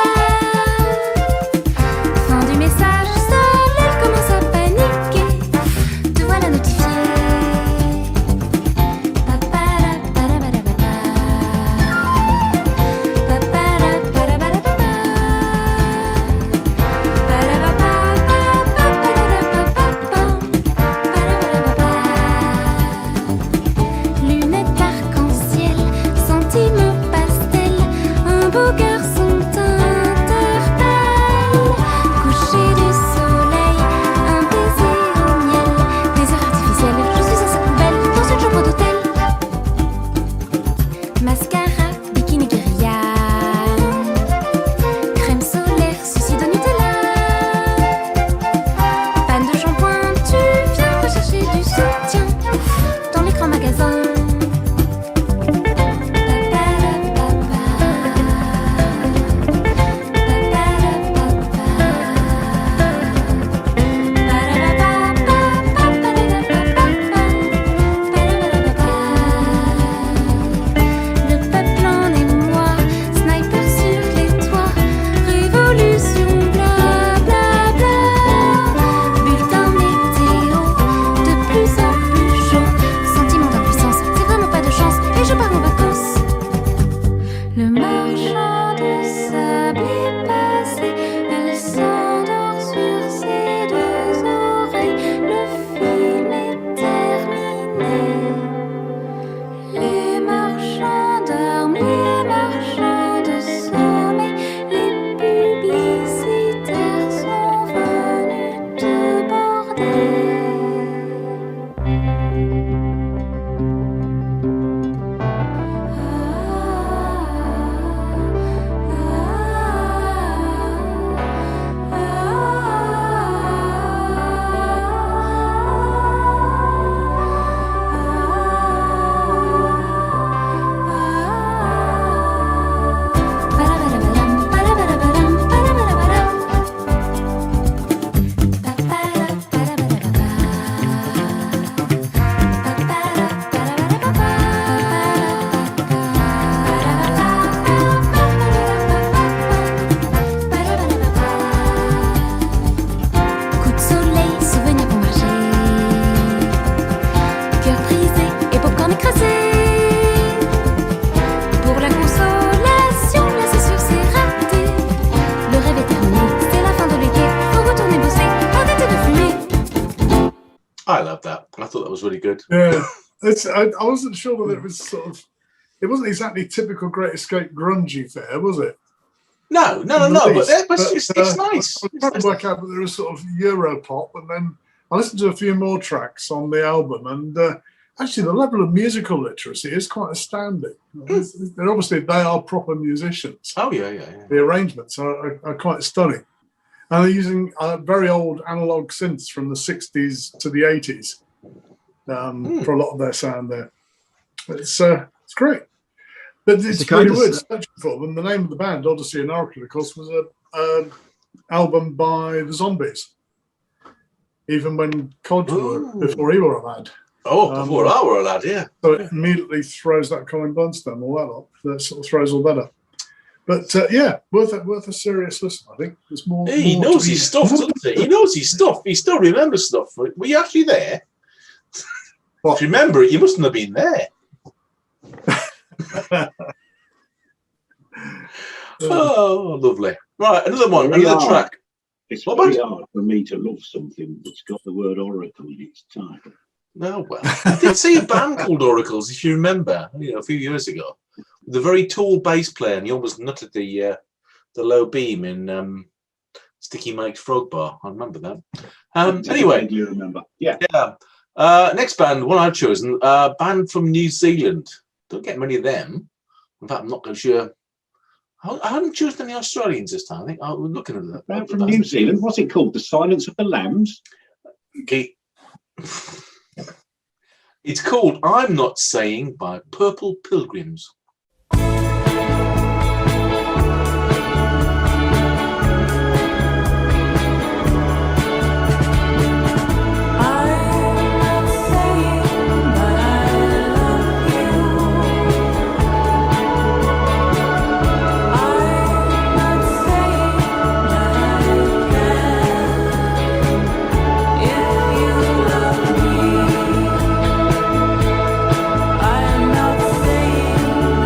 I love that. I thought that was really good. Yeah, I wasn't sure whether it was sort of. It wasn't exactly typical Great Escape grungy fare, was it? No. But it's nice. I was trying to work out that there was sort of Europop, and then I listened to a few more tracks on the album, and actually the level of musical literacy is quite astounding. They're obviously they are proper musicians. Oh yeah. The arrangements are quite stunning, and they're using very old analog synths from the 60s to the 80s for a lot of their sound there. It's great. But it's really weird searching for them. The name of the band, Odyssey and Oracle, of course, was an album by the Zombies. Even when Cod were, before he were a lad. Oh, before I were a lad, yeah. So it immediately throws that Colin Bluntstone, all that up. That sort of throws all that up. But yeah, worth a serious listen, I think. There's more. He knows his stuff, doesn't he? He knows his stuff. He still remembers stuff. Were you actually there? If you remember it, you mustn't have been there. Oh, lovely. Right, another one, another track. It's very hard for me to love something that's got the word Oracle in its title. No, well, I did see a band called Oracles, if you remember, a few years ago. The very tall bass player, and he almost nutted the low beam in Sticky Mike's Frog Bar. I remember that. Anyway, do you remember? Yeah. Next band, one I've chosen, band from New Zealand. Don't get many of them. In fact, I'm not quite sure. I haven't chosen any Australians this time. I think we're looking at that. Band from New Zealand. What's it called? The Silence of the Lambs. Okay. It's called "I'm Not Saying" by Purple Pilgrims. I'm not saying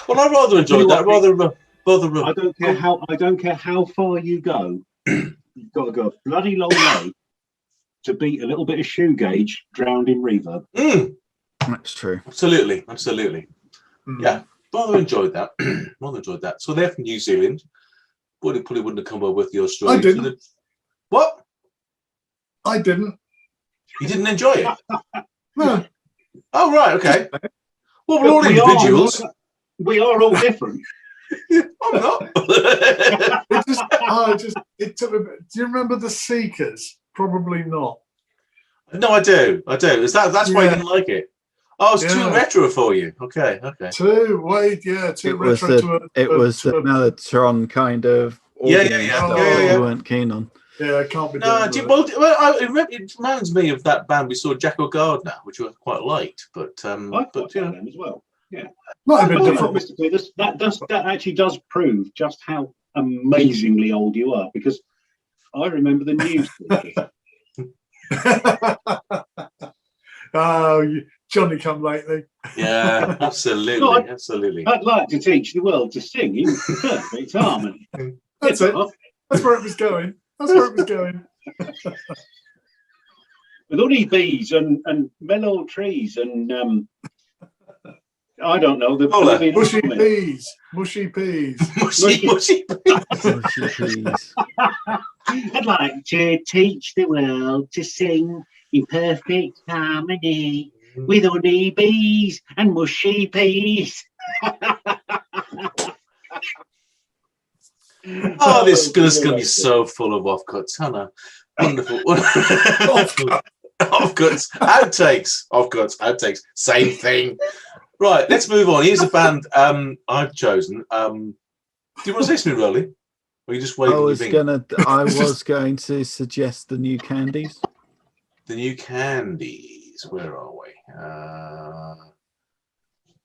Well, I rather enjoyed that. I don't care how far you go. You've got to go a bloody long way to beat a little bit of shoe gauge drowned in reverb. That's true. Absolutely. Yeah, rather enjoyed that. So they're from New Zealand. Probably wouldn't have come up with the Australian. I didn't. What? I didn't. You didn't enjoy it? No. Oh, right, okay. Well, we're all individuals. We are all different. I'm not. It took a bit. Do you remember the Seekers? Probably not. No, I do. That's why you didn't like it. Oh, it's too retro for you. Okay. Too retro. It was the Mellotron kind of. Yeah. You weren't keen on. Yeah, I can't be. It reminds me of that band we saw, Jacko Gardner, which I quite liked. But them as well. Yeah, might have been different. Mr. Clithers, that actually does prove just how amazingly old you are, because I remember the news. Oh, Johnny come lately. Yeah, absolutely. I'd like to teach the world to sing in perfect harmony. That's it. That's where it was going. With honey bees and mellow trees and I don't know, the mushy peas. Mushy peas. I'd like to teach the world to sing in perfect harmony with honey bees and mushy peas. Oh, this is going to be so full of offcuts, Hannah. Wonderful. Offcuts, outtakes, same thing. Right, let's move on. Here's a band I've chosen. Do you want to say something, Rolly? Or are you just waiting? I was going to suggest the New Candies. The New Candies. Where are we?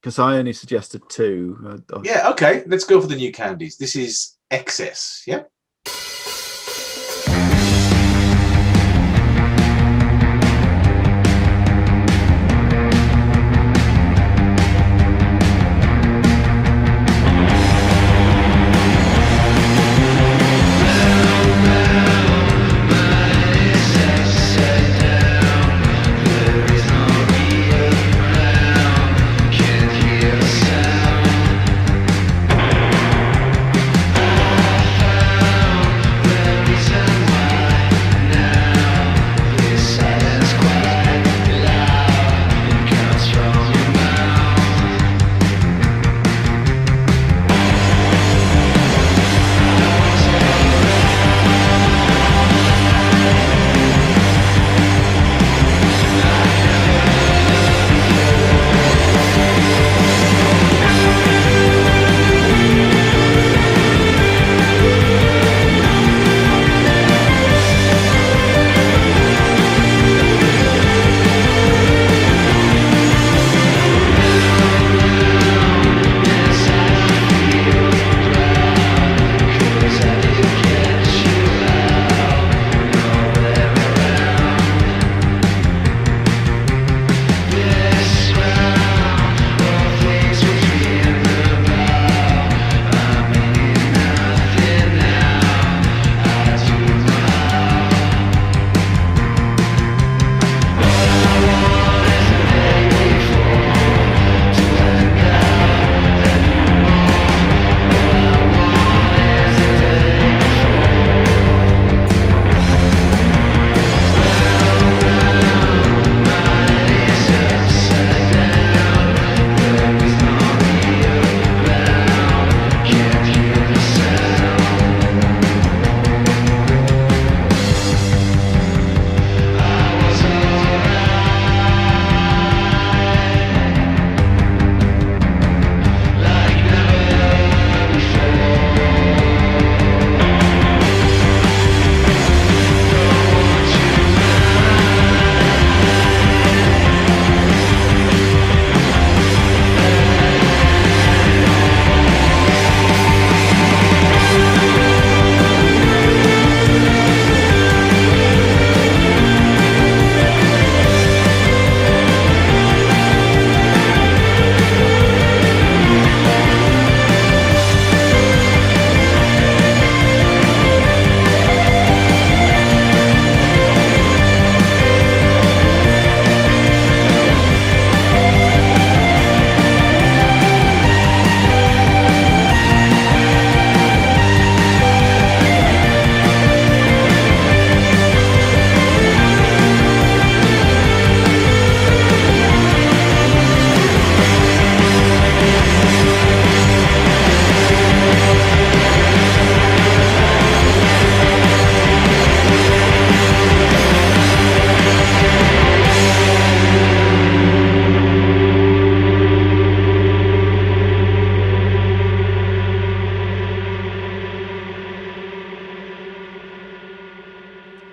Because I only suggested two. Yeah, okay. Let's go for the New Candies. This is Excess. Yeah. Can't hear a sound.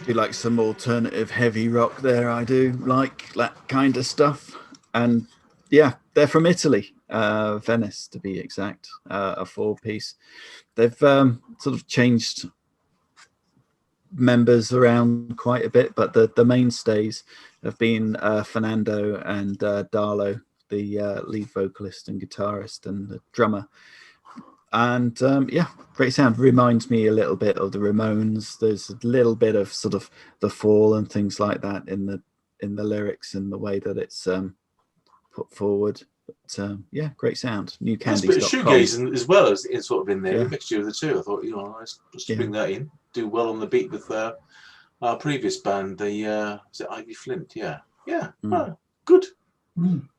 do like some alternative heavy rock there. I do like that kind of stuff. And yeah, they're from Italy, Venice to be exact, a 4-piece. They've sort of changed members around quite a bit, but the mainstays have been Fernando and Darlo, the lead vocalist and guitarist and the drummer. And yeah, great sound. Reminds me a little bit of the Ramones. There's a little bit of sort of The Fall and things like that in the lyrics and the way that it's put forward. But yeah, great sound. New Candies. There's a bit of shoegaze as well as it's sort of in there, a mixture of the two. I thought, let's just bring that in. Do well on the beat with our previous band, the is it Ivy Flint? Yeah. Good.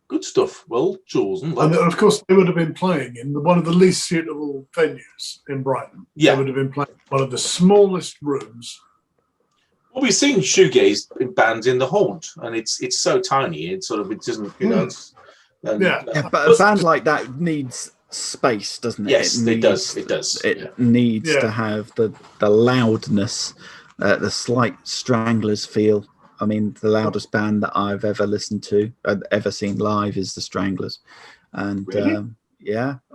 Good stuff. Well chosen. And of course, they would have been playing in one of the least suitable venues in Brighton. Yeah. They would have been playing in one of the smallest rooms. Well, we've seen shoegaze in bands in the Haunt, and it's so tiny. It doesn't, It's, but a band like that needs space, doesn't it? Yes, it does. It needs to have the loudness, the slight Stranglers feel. I mean, the loudest band that I've ever listened to, ever seen live, is the Stranglers. And Really?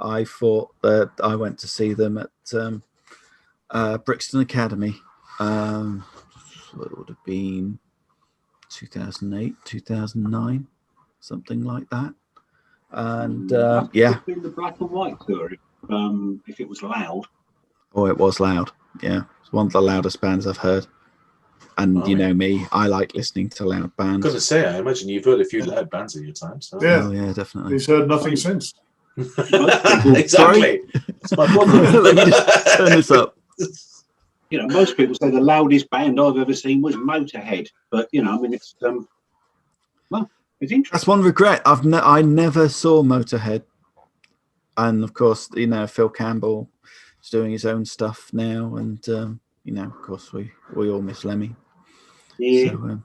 I thought that I went to see them at Brixton Academy. It would have been 2008, 2009, something like that. And yeah, in the black and white tour, if it was loud. Oh, it was loud. Yeah, it's one of the loudest bands I've heard. And you know me, I like listening to loud bands. I was going to say, I imagine you've heard a few loud bands in your time. So. Yeah, oh, yeah, definitely. He's heard nothing since. Exactly. It's my problem. Let me just turn this up. Most people say the loudest band I've ever seen was Motorhead, but it's well, it's interesting. That's one regret. I never saw Motorhead, and of course, Phil Campbell is doing his own stuff now, and of course, we all miss Lemmy. Yeah. So,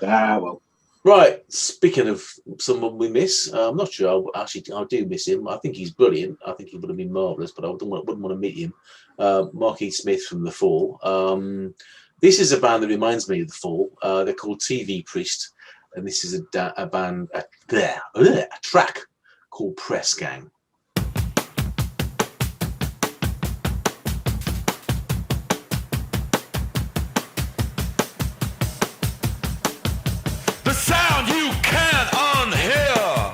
well. Right. Speaking of someone we miss, I'm not sure. I do miss him. I think he's brilliant. I think he would have been marvelous, but I wouldn't want to meet him. Mark E. Smith from The Fall. This is a band that reminds me of The Fall. They're called TV Priest, and this is a band, a track called Press Gang. The sound you can't unhear.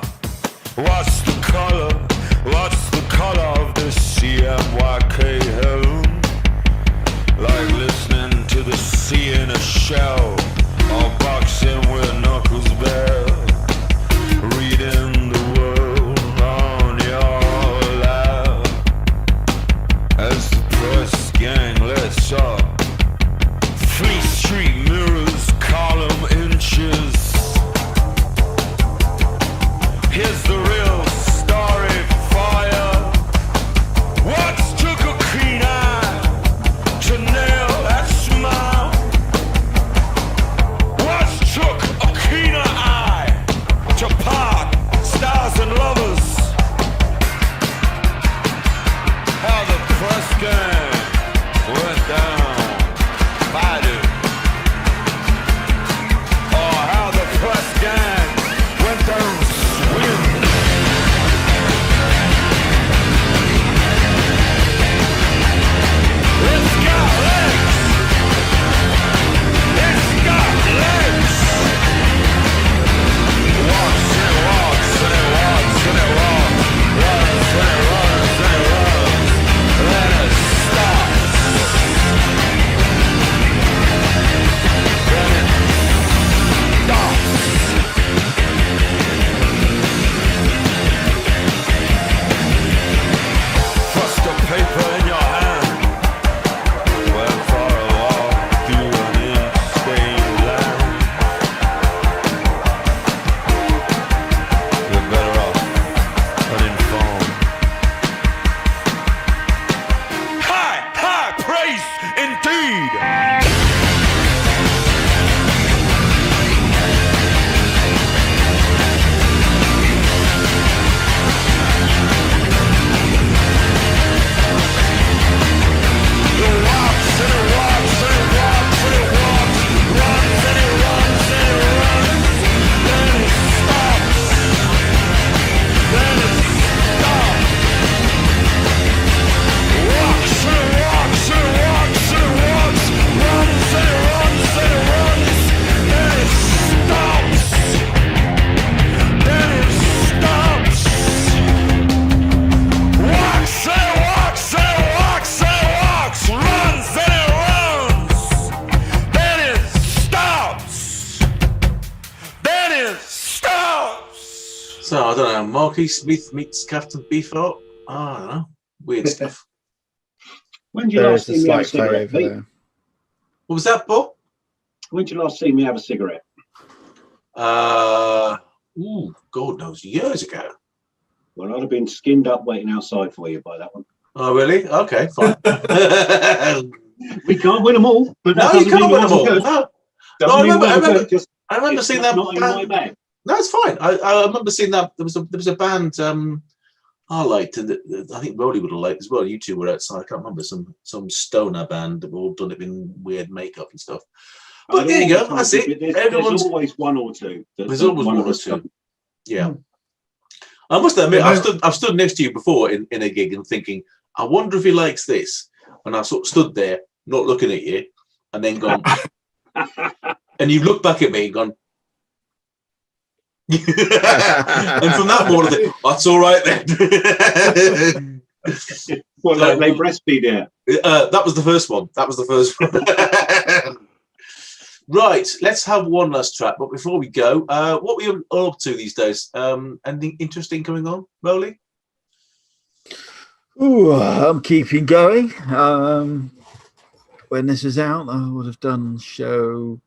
What's the color? What's the color of the CMYK home? Like listening to the sea in a shell, or boxing with knuckles bare. Reading the world on your lap as the press gang lets up. Fleet Street mirrors, column inches. Here's the real story for you. What's took a keen eye to nail that smile? What's took a keener eye to part stars and lovers? How the press gang went down. Marquis Smith meets Captain Beefheart. I don't know. Weird stuff. When did you last see me have a cigarette, Pete? What was that, Bob? When did you last see me have a cigarette? God knows, years ago. Well, I'd have been skinned up waiting outside for you by that one. Oh, really? Okay, fine. We can't win them all, but no, you can't win them all. No, I remember seeing that. Not in my bag. No, it's fine. I remember seeing that. There was a band I liked, and I think Rolly would have liked as well. You two were outside. I can't remember some stoner band that were all done it in weird makeup and stuff. But there you go. That's it. There's always one or two. There's always one or two. Yeah. I must admit, I've stood next to you before in a gig and thinking, I wonder if he likes this. And I sort of stood there, not looking at you, and then gone, and you look back at me and gone, and from that morning, that's all right then. Well, like they breastfeed it. That was the first one. Right, let's have one last track. But before we go, what are we all up to these days? Anything interesting coming on, Rolly? Ooh, I'm keeping going. When this is out, I would have done show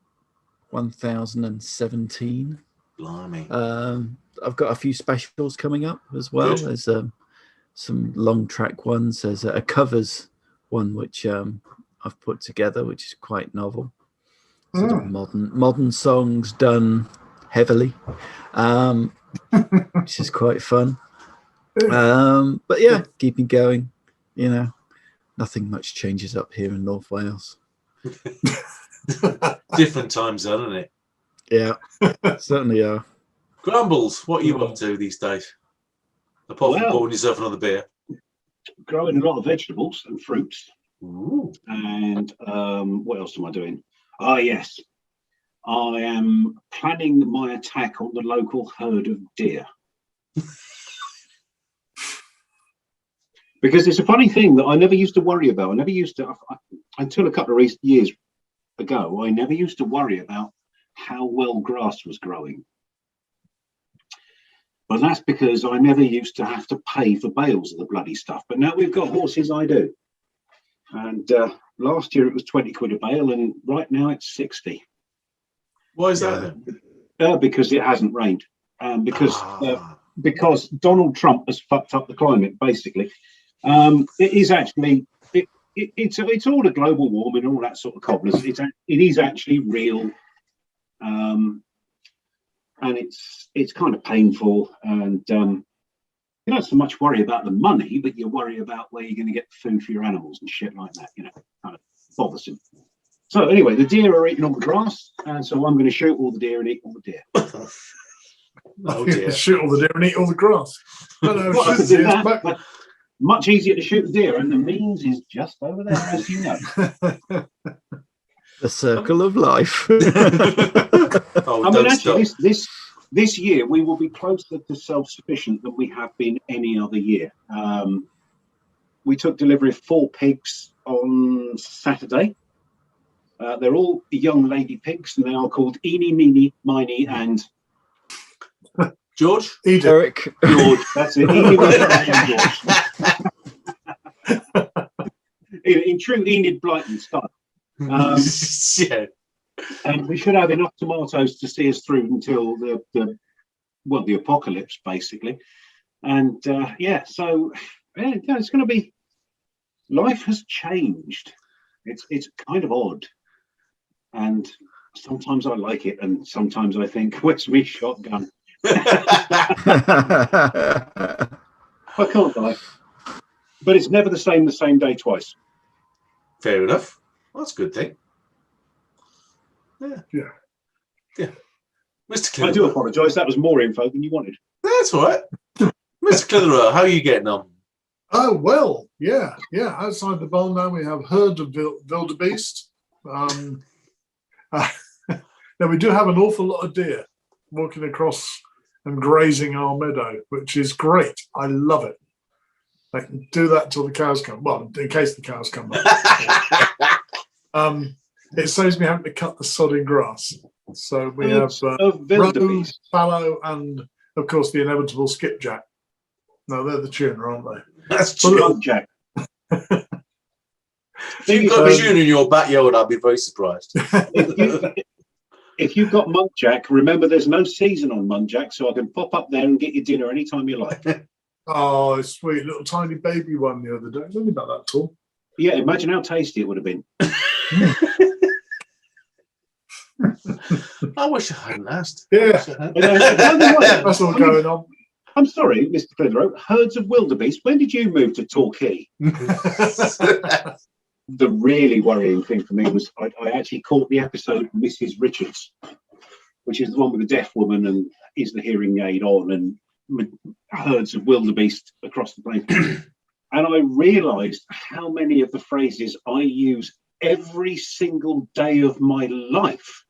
1017. Blimey. I've got a few specials coming up as well. Good. There's some long track ones. There's a covers one which I've put together, which is quite novel. Sort of modern songs done heavily, which is quite fun. But yeah, keeping going. You know, nothing much changes up here in North Wales. Different time zone, isn't it? Yeah, certainly are. Grumbles, what are you up to these days? Apart from pouring yourself another beer. Growing a lot of vegetables and fruits. Ooh. And what else am I doing? Ah, yes. I am planning my attack on the local herd of deer. Because it's a funny thing that I never used to worry about. Until a couple of years ago, I never used to worry about how well grass was growing. But that's because I never used to have to pay for bales of the bloody stuff. But now we've got horses, I do. And last year it was 20 quid a bale, and right now it's 60. Why is that then? Because it hasn't rained. Because Donald Trump has fucked up the climate, basically. It is actually it's all a global warming and all that sort of cobblers. It is actually real, and it's kind of painful, and you don't so much worry about the money, but you worry about where you're going to get food for your animals and shit like that. You know, kind of bothersome. So anyway, the deer are eating all the grass, and so I'm going to shoot all the deer and eat all the deer. Oh dear! Shoot all the deer and eat all the grass. But much easier to shoot the deer, and the means is just over there, as you know. The circle of life. I mean, actually, this year we will be closer to self-sufficient than we have been any other year. We took delivery of 4 pigs on Saturday. They're all young lady pigs, and they are called Eeny, Meeny, Miny, and George? Eric. George, that's it. Eeny, Meeny, Miny, and George. In true Enid Blyton style. Yeah. And we should have enough tomatoes to see us through until the apocalypse, basically. And so it's going to be. Life has changed. It's kind of odd, and sometimes I like it, and sometimes I think, "Where's me shotgun?" I can't lie, but it's never the same day twice. Fair enough. Well, that's a good thing. Yeah. Mr. Clithers. I do apologise. That was more info than you wanted. That's all right. Mr. Clithers, how are you getting on? Oh, well, yeah. Outside the barn now we have herd of wildebeest. Now we do have an awful lot of deer walking across and grazing our meadow, which is great. I love it. I can do that till the cows come. Well, in case the cows come up. It saves me having to cut the sodding grass. So we have roe, fallow, and of course, the inevitable skipjack. No, they're the tuner, aren't they? That's true. Muntjac. If you've got a tune in your backyard, I'd be very surprised. If you've got Muntjac, remember there's no season on Muntjac, so I can pop up there and get you dinner anytime you like. Oh, sweet little tiny baby one the other day. It's only about that tall. Yeah, imagine how tasty it would have been. I wish I hadn't asked. Yeah. That's all going on. I'm sorry, Mr. Clithers. Herds of wildebeest. When did you move to Torquay? The really worrying thing for me was I actually caught the episode Mrs. Richards, which is the one with the deaf woman and is the hearing aid on and herds of wildebeest across the plains. And I realised how many of the phrases I use every single day of my life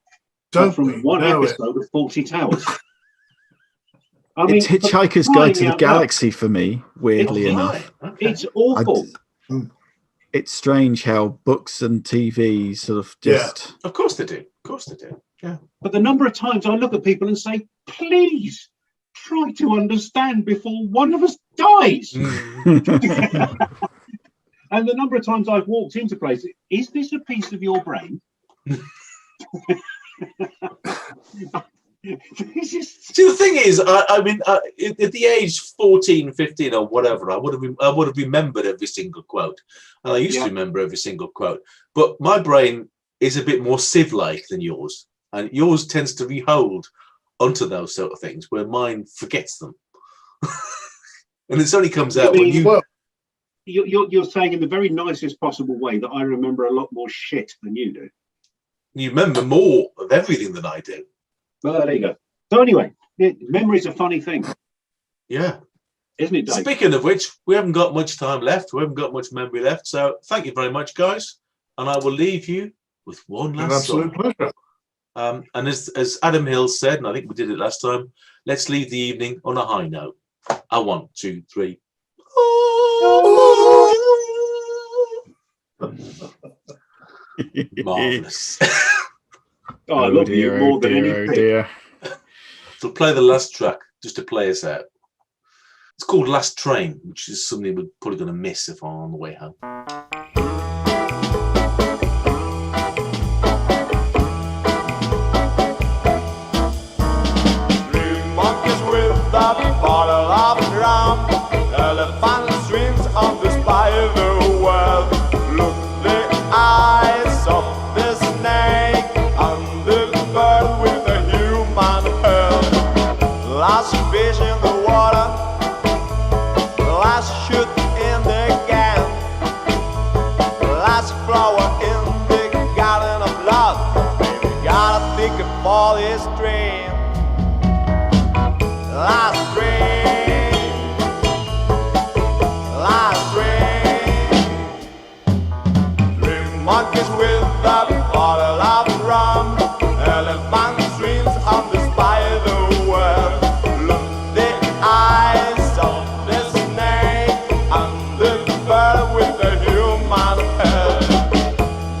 from one episode of 40 Towers. I mean, it's Hitchhiker's Guide to the Galaxy for me, weirdly enough. It's awful. It's strange how books and TV sort of just... Of course they do. Of course they do. Yeah. But the number of times I look at people and say, please try to understand before one of us dies. And the number of times I've walked into places, is this a piece of your brain? See, the thing is, I mean, at the age 14, 15 or whatever, I would have remembered every single quote. And I used to remember every single quote. But my brain is a bit more sieve-like than yours. And yours tends to rehold onto those sort of things, where mine forgets them. And it only comes out when you... Well, you're saying in the very nicest possible way that I remember a lot more shit than you do. You remember more of everything than I do. Well, there you go. So anyway, memory's a funny thing. Yeah. Isn't it, Dave? Speaking of which, we haven't got much time left. We haven't got much memory left. So thank you very much, guys. And I will leave you with one last song. An absolute pleasure. And as Adam Hill said, and I think we did it last time, let's leave the evening on a high note. 1, 2, 3. Marvelous. Oh, I love you more than anything. Dear. So play the last track just to play us out. It's called Last Train, which is something we're probably going to miss if I'm on the way home. Three monkeys with a bottle of rum, elephant swings on the spider web. Look the eyes of the snake and the bird with the human head. Last fish in the water, last shoot in the can, last flower in the garden of love. Baby, gotta think of all this dream. Last dream, last dream. Three monkeys with a bottle of rum, elephant swings on the spider web. Look the eyes of the snake and the bird with the human head.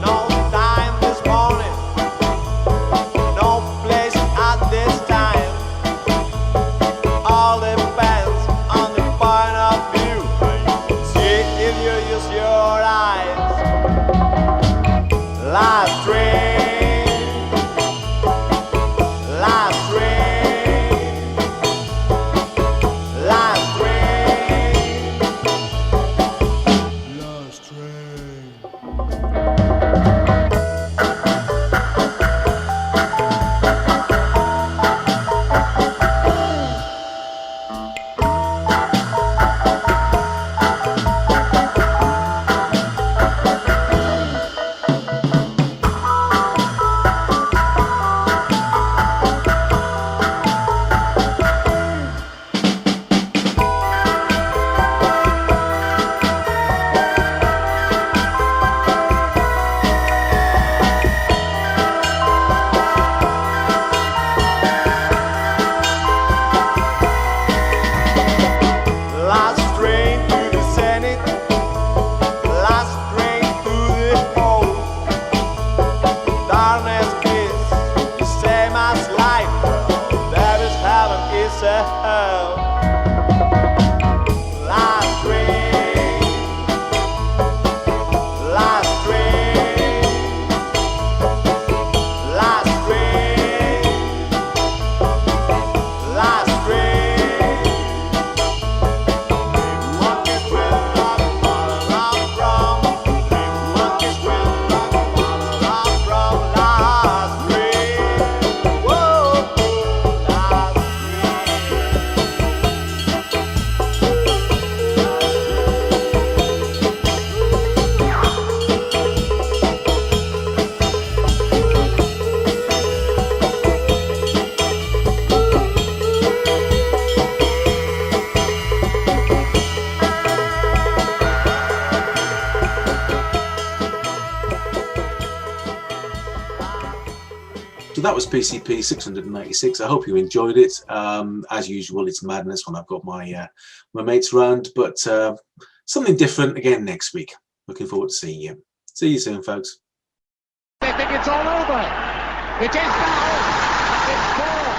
No time this morning, no place at this time. All depends on the point of view. You can see if you use your eyes. Last train, last train, last train, last train. So that was PCP 696. I hope you enjoyed it. As usual, it's madness when I've got my my mates around, but something different again next week. Looking forward to seeing you. See you soon, folks. They think it's all over. It is now. It's 4.